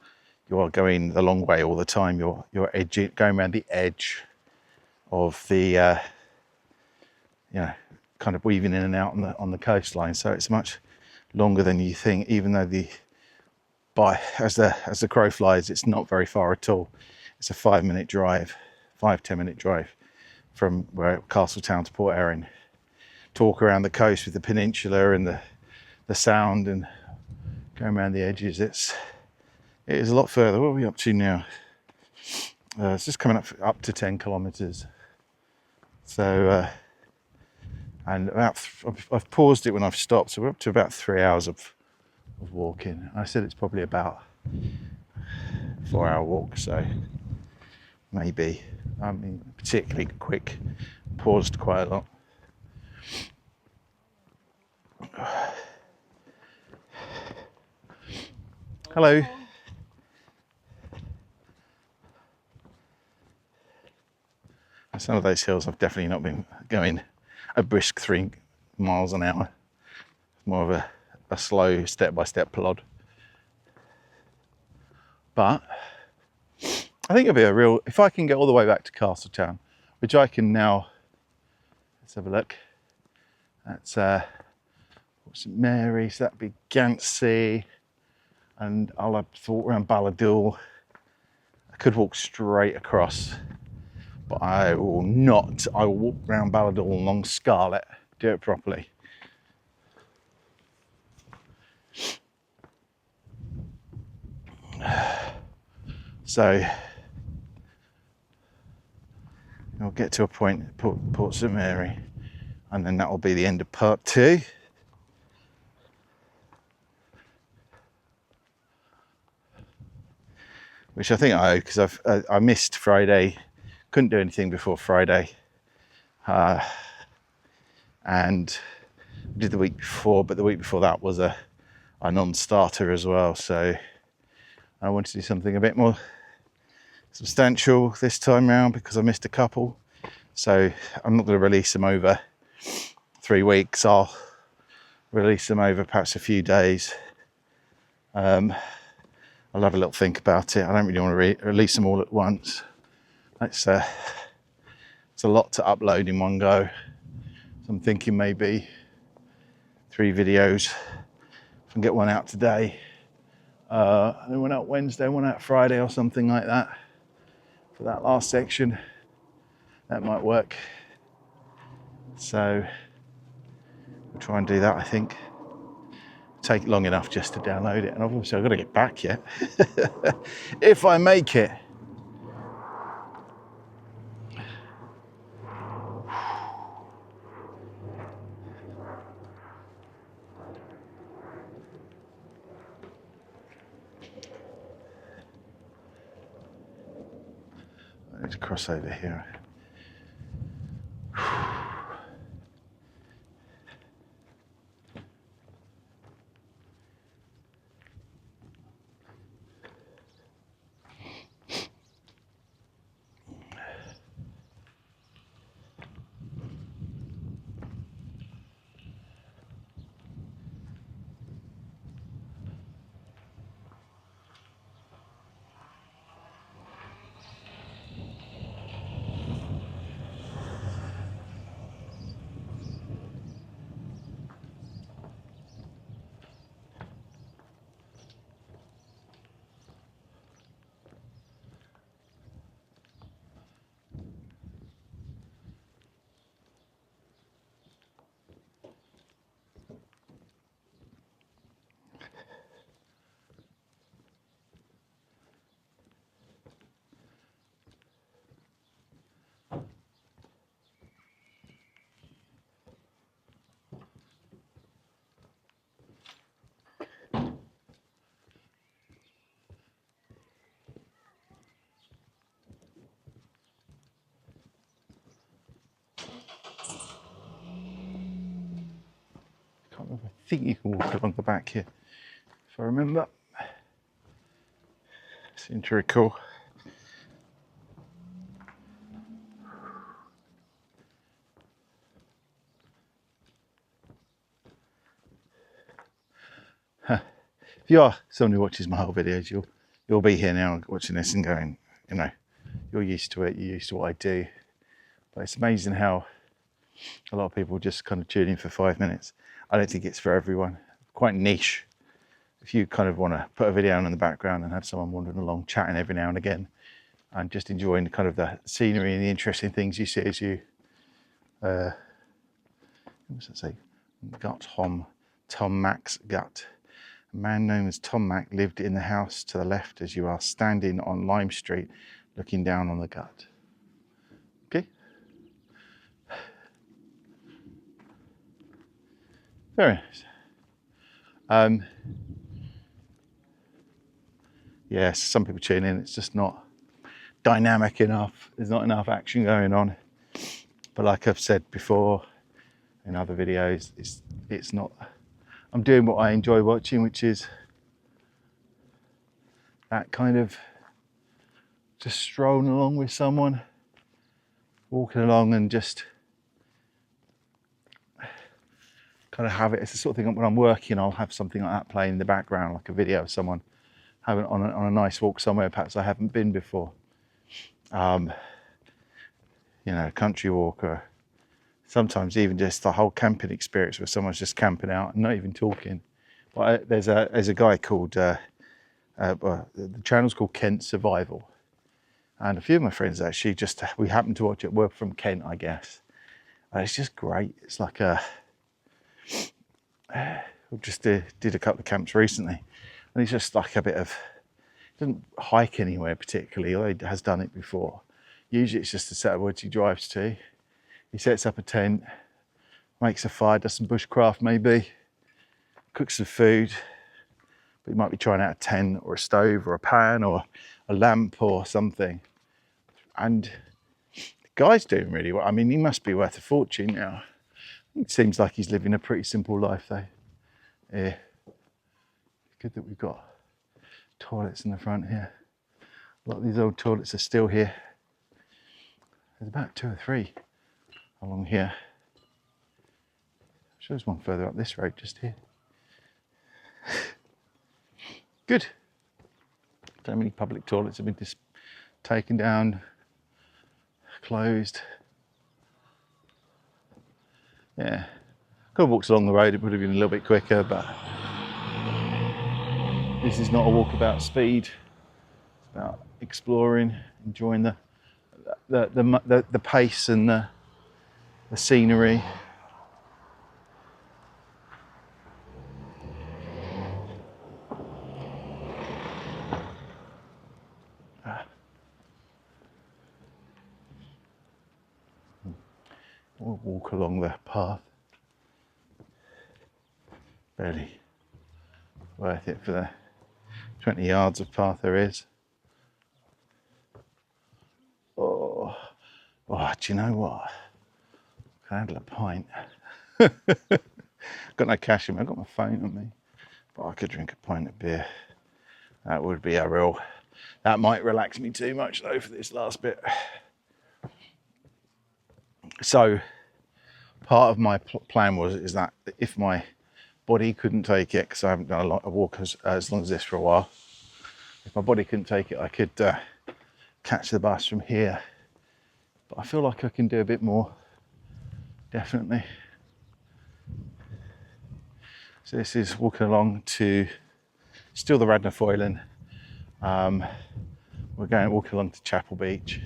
You are going the long way all the time. You're edging, going around the edge of the kind of weaving in and out on the coastline. So it's much longer than you think, even though as the crow flies, it's not very far at all. It's a 5-minute drive, 5-10-minute drive from where Castletown to Port Erin. Talk around the coast with the peninsula and the sound and going around the edges. It is a lot further. What are we up to now? It's just coming up to 10 kilometres. So, and I've paused it when I've stopped. So we're up to about 3 hours of walking. I said it's probably about a 4-hour walk. So maybe, I mean, particularly quick, paused quite a lot. Hello. Some of those hills I've definitely not been going a brisk 3 miles an hour. More of a slow step-by-step plod. But I think it'll be a real, if I can get all the way back to Castletown, which I can now, let's have a look. That's St Mary, so that'd be Gantsey, and I'll have to walk around Balladul. I could walk straight across, but I will not. I will walk around Balladul along Scarlet, do it properly. So I'll get to a point at Port St Mary, and then that will be the end of part 2. Which I think I owe, because I missed Friday, couldn't do anything before Friday, and did the week before, but the week before that was a non-starter as well. So I wanted to do something a bit more substantial this time round because I missed a couple. So I'm not going to release them over 3 weeks. I'll release them over perhaps a few days. I'll have a little think about it. I don't really want to release them all at once. It's a lot to upload in one go. So I'm thinking maybe 3 videos. If I can get one out today, and then one out Wednesday, one out Friday or something like that for that last section. That might work. So we'll try and do that, I think. Take long enough just to download it, and obviously I've got to get back yet. If I make it. I need to cross over here. I think you can walk along the back here, if I remember. Seems to recall. if you are someone who watches my whole videos, you'll be here now watching this and going, you know, you're used to it, you're used to what I do. But it's amazing how a lot of people just kind of tune in for 5 minutes. I don't think it's for everyone. Quite niche. If you kind of want to put a video on in the background and have someone wandering along chatting every now and again and just enjoying kind of the scenery and the interesting things you see as you what does it say? Tom Mack's gut. A man known as Tom Mack lived in the house to the left as you are standing on Lime Street looking down on the gut. Okay. Very nice. Yes, some people tune in, it's just not dynamic enough. There's not enough action going on. But like I've said before in other videos, it's not, I'm doing what I enjoy watching, which is that kind of just strolling along with someone, walking along and just kind of have it. It's the sort of thing when I'm working, I'll have something like that playing in the background, like a video of someone having on a nice walk somewhere perhaps I haven't been before. You know, a country walk, or sometimes even just the whole camping experience where someone's just camping out and not even talking. But there's a guy called, well, the channel's called Kent Survival. And a few of my friends actually we happened to watch it. We're from Kent, I guess. And it's just great. It's like we just did a couple of camps recently. And it's just like a bit of, doesn't hike anywhere particularly, although he has done it before. Usually it's just a set of woods he drives to. He sets up a tent, makes a fire, does some bushcraft maybe, cooks some food. But he might be trying out a tent or a stove or a pan or a lamp or something. And the guy's doing really well. I mean, he must be worth a fortune now. It seems like he's living a pretty simple life though. Yeah. Good that we've got toilets in the front here. A lot of these old toilets are still here. There's about 2 or 3 along here. I'm sure there's one further up this road just here. Good. So many public toilets have been taken down, closed. Yeah. Could have walked along the road, it would have been a little bit quicker, but this is not a walkabout speed. It's about exploring, enjoying the pace and the scenery. We'll walk along the path. Barely worth it for the 20 yards of path there is. Oh, do you know what? I can handle a pint. Got no cash in me, I've got my phone on me. But I could drink a pint of beer. That would be a real, that might relax me too much though for this last bit. So part of my plan is that if my body couldn't take it, because I haven't done a lot of walk as long as this for a while, if my body couldn't take it, I could catch the bus from here. But I feel like I can do a bit more, definitely. So this is walking along to still the Raad Foillan. We're going walking along to Chapel Beach.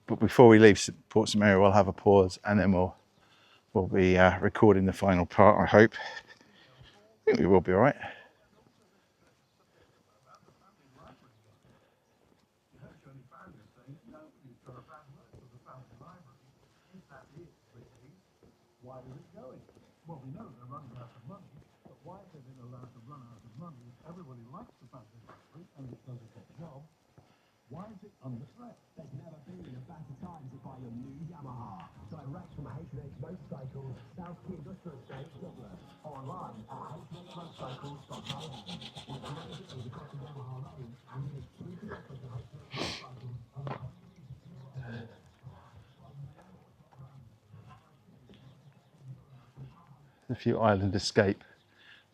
But before we leave Port St Mary, we'll have a pause and then we'll be recording the final part, I hope. I think we will be all right. Why is it going? Well, we know they're running out of money, but why have they been allowed to run out of money if everybody likes the family library and it does a good job? Why is it under threat? There's never been a better time to buy your new Yamaha. Direct from H&H Motorcycles, South Key Industrial Estate, Dublin. Online at hmotorcycles.com. With amazing across the Yamaha range and the exclusive offers of H&H Motorcycles online. a few island escape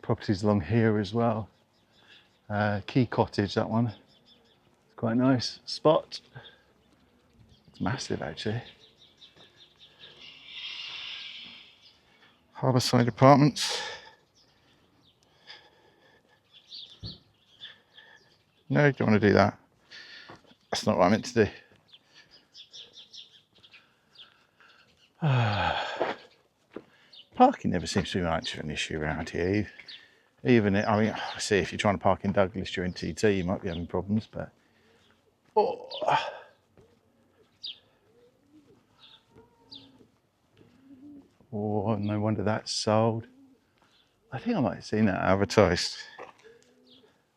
properties along here as well. Key Cottage, that one. It's quite a nice spot. It's massive actually. Harbourside Apartments. No, don't want to do that. That's not what I meant to do. Parking never seems to be much of an issue around here. Even, I mean, I see if you're trying to park in Douglas during TT, you might be having problems, but... Oh, no wonder that's sold. I think I might have seen that advertised.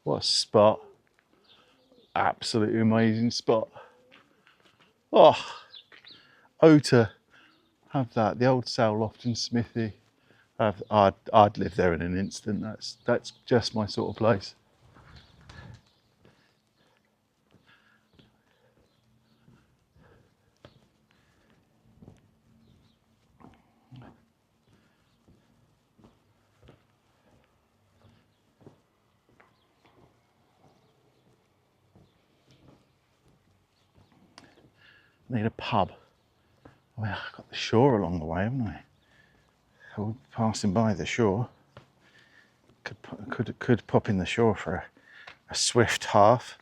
What a spot. Absolutely amazing spot. Oh, to have that. The old Sale Loft and Smithy. I'd live there in an instant. That's just my sort of place. Need a pub. I mean, I've got the shore along the way, haven't I? We're passing by the shore. Could pop in the shore for a swift half.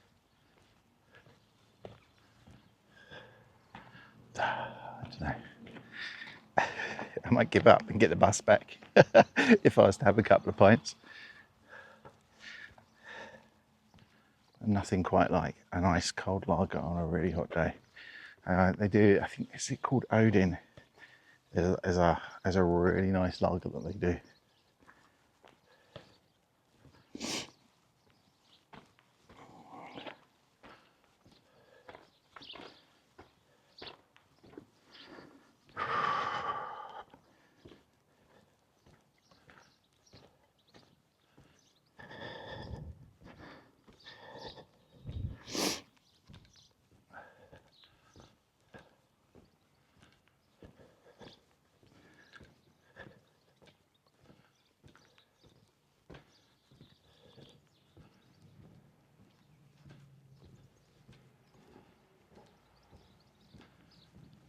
I don't know. I might give up and get the bus back if I was to have a couple of pints. Nothing quite like a nice cold lager on a really hot day. They do, I think, is it called Odin? As a really nice lager that they do.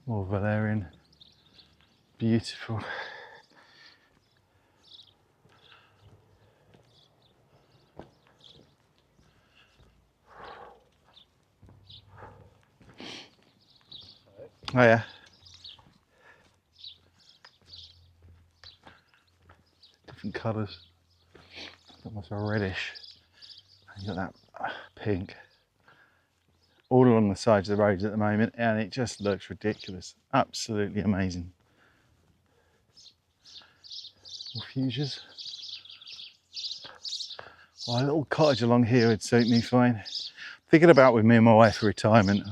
More valerian, beautiful. Oh yeah. Different colours. Almost a reddish. And you got that pink. All along the sides of the roads at the moment, and it just looks ridiculous. Absolutely amazing. More fuchsias. Oh, a little cottage along here would suit me fine. Thinking about with me and my wife for retirement,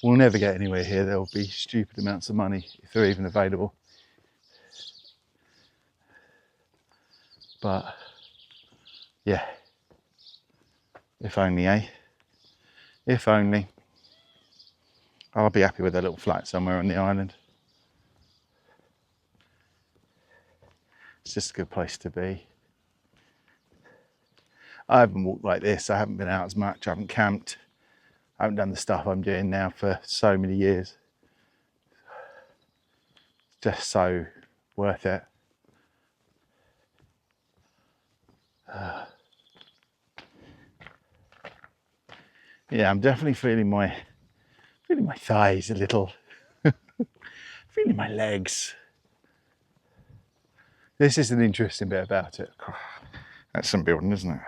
we'll never get anywhere here. There'll be stupid amounts of money if they're even available. But yeah, if only, eh? If only. I'll be happy with a little flat somewhere on the island. It's just a good place to be. I haven't walked like this. I haven't been out as much. I haven't camped. I haven't done the stuff I'm doing now for so many years. It's just so worth it. Yeah, I'm definitely feeling my thighs a little. Feeling my legs. This is an interesting bit about it. That's some building, isn't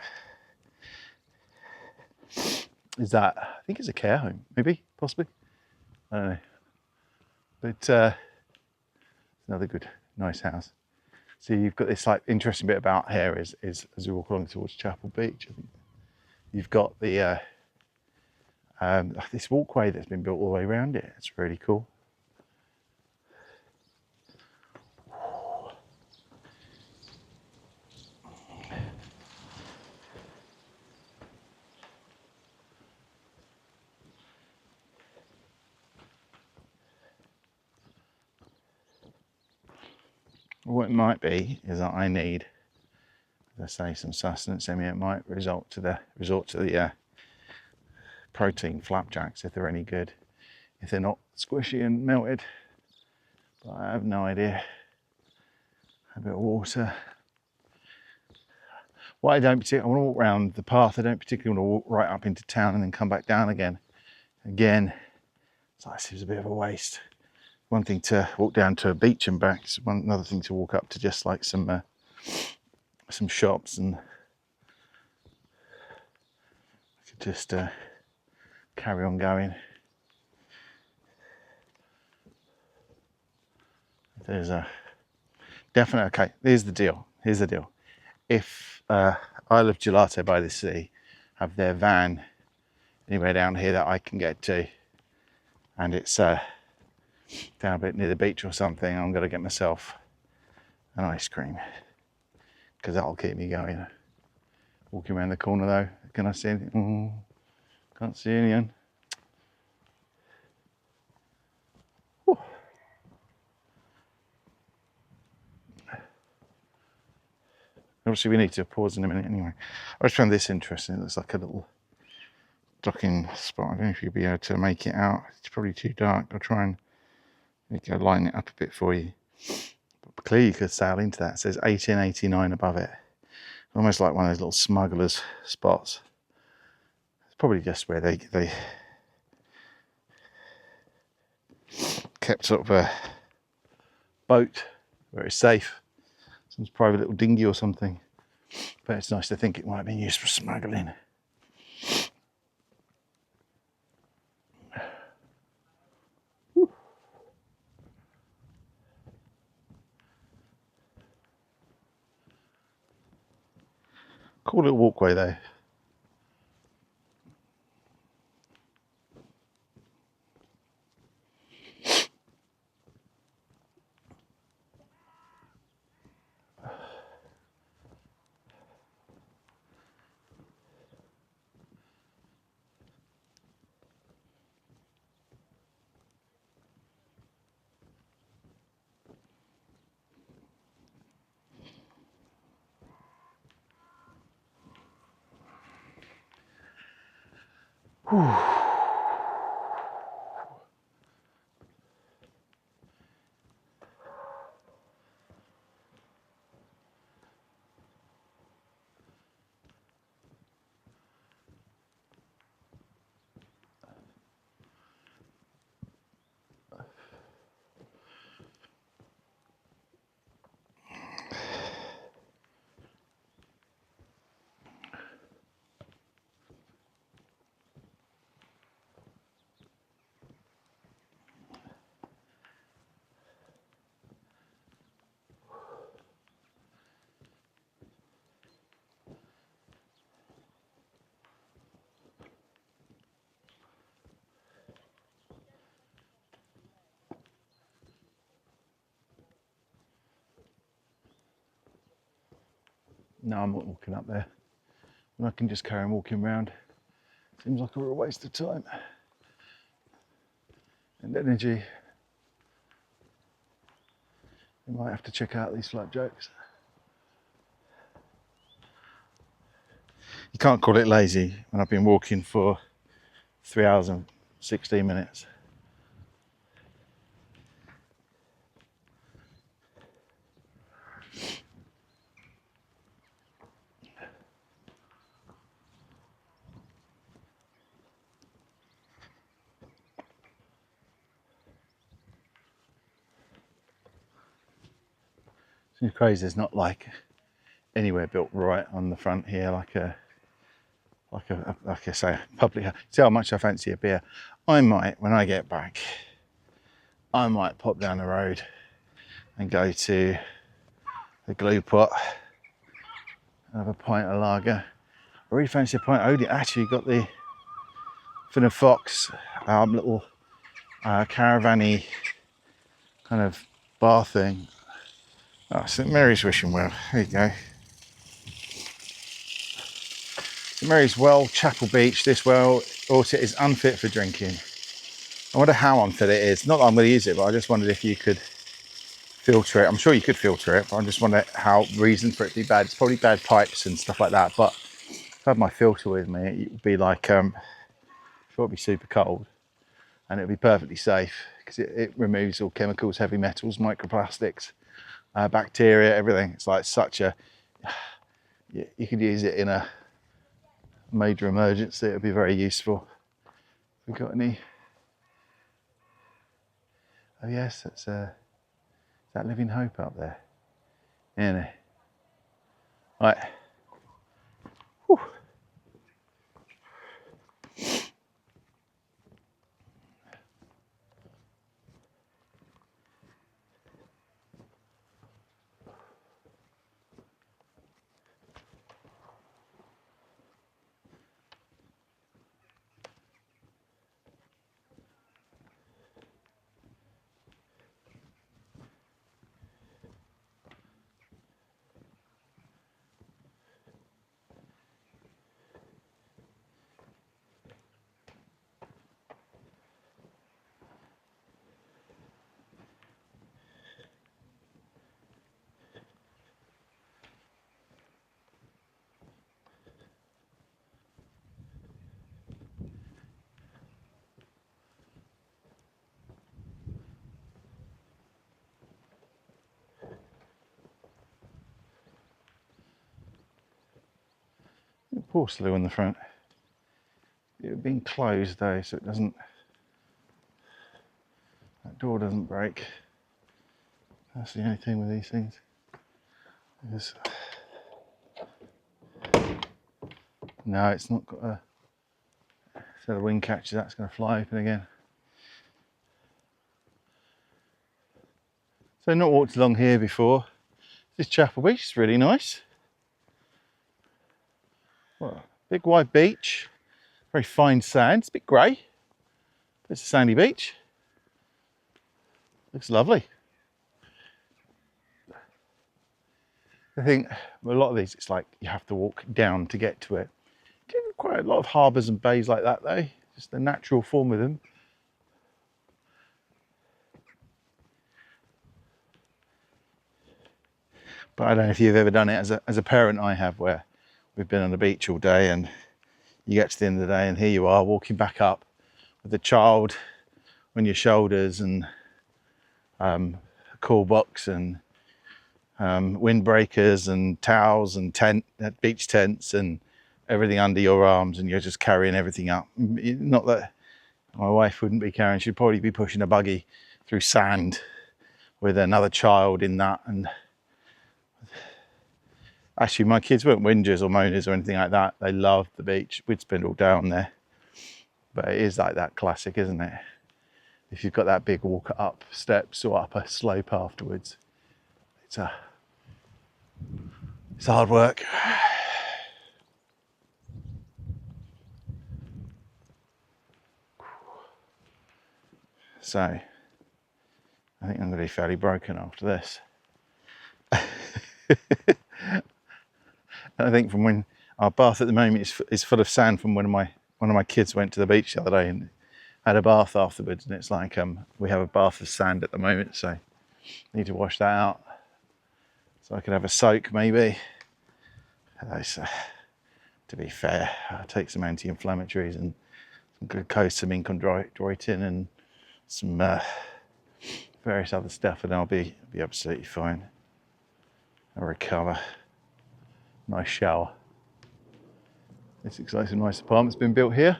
it? Is that, I think it's a care home, maybe, possibly. I don't know. But another good, nice house. So you've got this like interesting bit about here is as we walk along towards Chapel Beach, I think you've got the this walkway that's been built all the way around it. It's really cool. What it might be is that I need, let's say, some sustenance. I mean, it might resort to the protein flapjacks if they're any good. If they're not squishy and melted, but I have no idea. A bit of water. What I don't particularly, I want to walk around the path. I don't particularly want to walk right up into town and then come back down again. Again, so that seems a bit of a waste. One thing to walk down to a beach and back. Another thing to walk up to just like some shops, and I could just carry on going. There's a definite. Okay, here's the deal. If Isle of Gelato by the Sea have their van anywhere down here that I can get to, and it's down a bit near the beach or something, I'm going to get myself an ice cream, because that'll keep me going. Walking around the corner though, can I see anything? Oh, can't see anyone. Whew. Obviously we need to pause in a minute anyway. I just found this interesting. It looks like a little docking spot. I don't know if you'll be able to make it out. It's probably too dark. I'll try and line it up a bit for you. But clearly you could sail into that. It says 1889 above it. Almost like one of those little smugglers spots. It's probably just where they kept sort of a boat where it's safe. Some private little dinghy or something. But it's nice to think it might have been used for smuggling. Cool little walkway though. Whew. No, I'm not walking up there. And I can just carry on walking around. Seems like a real waste of time and energy. You might have to check out these flapjacks. You can't call it lazy when I've been walking for 3 hours and 16 minutes. It's crazy. There's not like anywhere built right on the front here, like I say, public. See how much I fancy a beer. I might, when I get back, I might pop down the road and go to the glue pot and have a pint of lager. I really fancy a pint. I already actually got the Finn & Fox little caravan-y kind of bar thing. Oh, St Mary's Wishing Well, there you go. St Mary's Well, Chapel Beach. This well water is unfit for drinking. I wonder how unfit it is. Not that I'm going to use it, but I just wondered if filter it. I'm sure you could filter it, but I just wonder how reason for it to be bad. It's probably bad pipes and stuff like that. But if I had my filter with me, it would be like, sure, it'd be super cold, and it'd be perfectly safe because it removes all chemicals, heavy metals, microplastics, bacteria, everything. It's like such a, you could use it in a major emergency. It would be very useful. Have we got any? Oh yes, that's that Living Hope up there. Yeah. Right. Whew. Porcelain in the front. It's been closed though, so it doesn't. That door doesn't break. That's the only thing with these things. Is, no, it's not got a set of wing catchers. That's going to fly open again. So not walked along here before. This Chapel Beach is really nice. Well, big wide beach, very fine sand. It's a bit grey, but it's a sandy beach. Looks lovely. I think a lot of these, it's like you have to walk down to get to it. Quite a lot of harbours and bays like that though, just the natural form of them. But I don't know if you've ever done it as a parent. I have, where we've been on the beach all day and you get to the end of the day and here you are walking back up with the child on your shoulders and a cool box and windbreakers and towels and beach tents and everything under your arms, and you're just carrying everything up. Not that my wife wouldn't be carrying, she'd probably be pushing a buggy through sand with another child in that. And actually my kids weren't whingers or moaners or anything like that. They loved the beach. We'd spend all day on there. But it is like that classic, isn't it? If you've got that big walk up steps or up a slope afterwards, it's hard work. So I think I'm going to be fairly broken after this. And I think from when our bath at the moment is full of sand from when one of my kids went to the beach the other day and had a bath afterwards, and it's like we have a bath of sand at the moment, so I need to wash that out so I could have a soak maybe. To be fair, I'll take some anti-inflammatories and some glucosamine chondroitin and some various other stuff, and I'll be absolutely fine. I'll recover. Nice shower. This exciting nice apartment's been built here.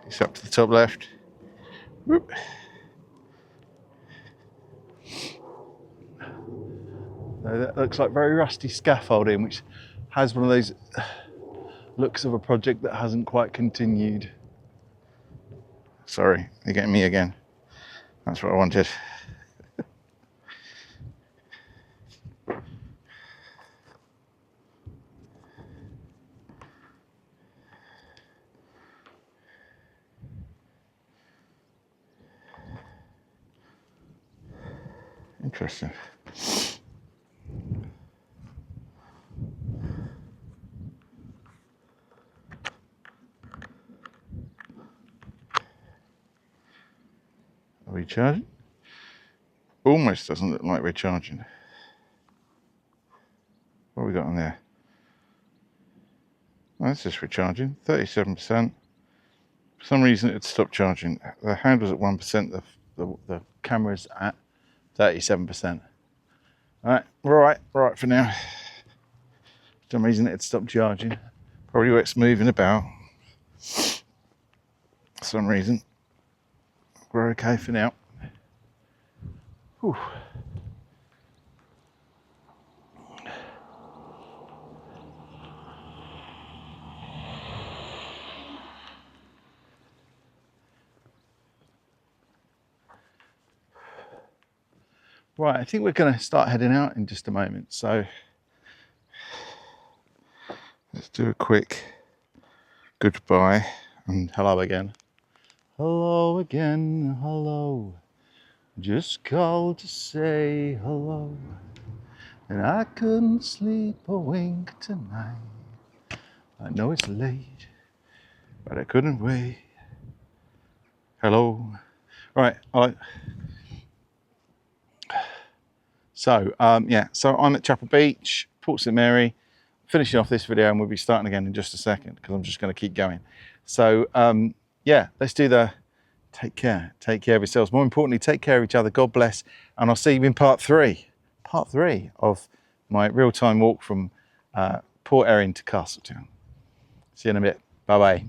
It's up to the top left. Whoop. So that looks like very rusty scaffolding, which has one of those looks of a project that hasn't quite continued. Sorry, you're getting me again. That's what I wanted. Interesting. Are we charging? almost doesn't look like we're charging. What have we got on there? Oh, that's just recharging, 37%. For some reason it stopped charging. The hand was at 1%, the camera's at 37%. Alright, we're alright for now. For some reason it stopped charging. Probably where it's moving about. For some reason. We're okay for now. Whew. Right, I think we're going to start heading out in just a moment. So let's do a quick goodbye and hello again. Hello again, hello. Just called to say hello. And I couldn't sleep a wink tonight. I know it's late, but I couldn't wait. Hello. Right. So I'm at Chapel Beach, Port St Mary, finishing off this video, and we'll be starting again in just a second because I'm just going to keep going. So let's do the take care of yourselves. More importantly, take care of each other. God bless, and I'll see you in part three of my real-time walk from Port Erin to Castletown. See you in a bit. Bye bye.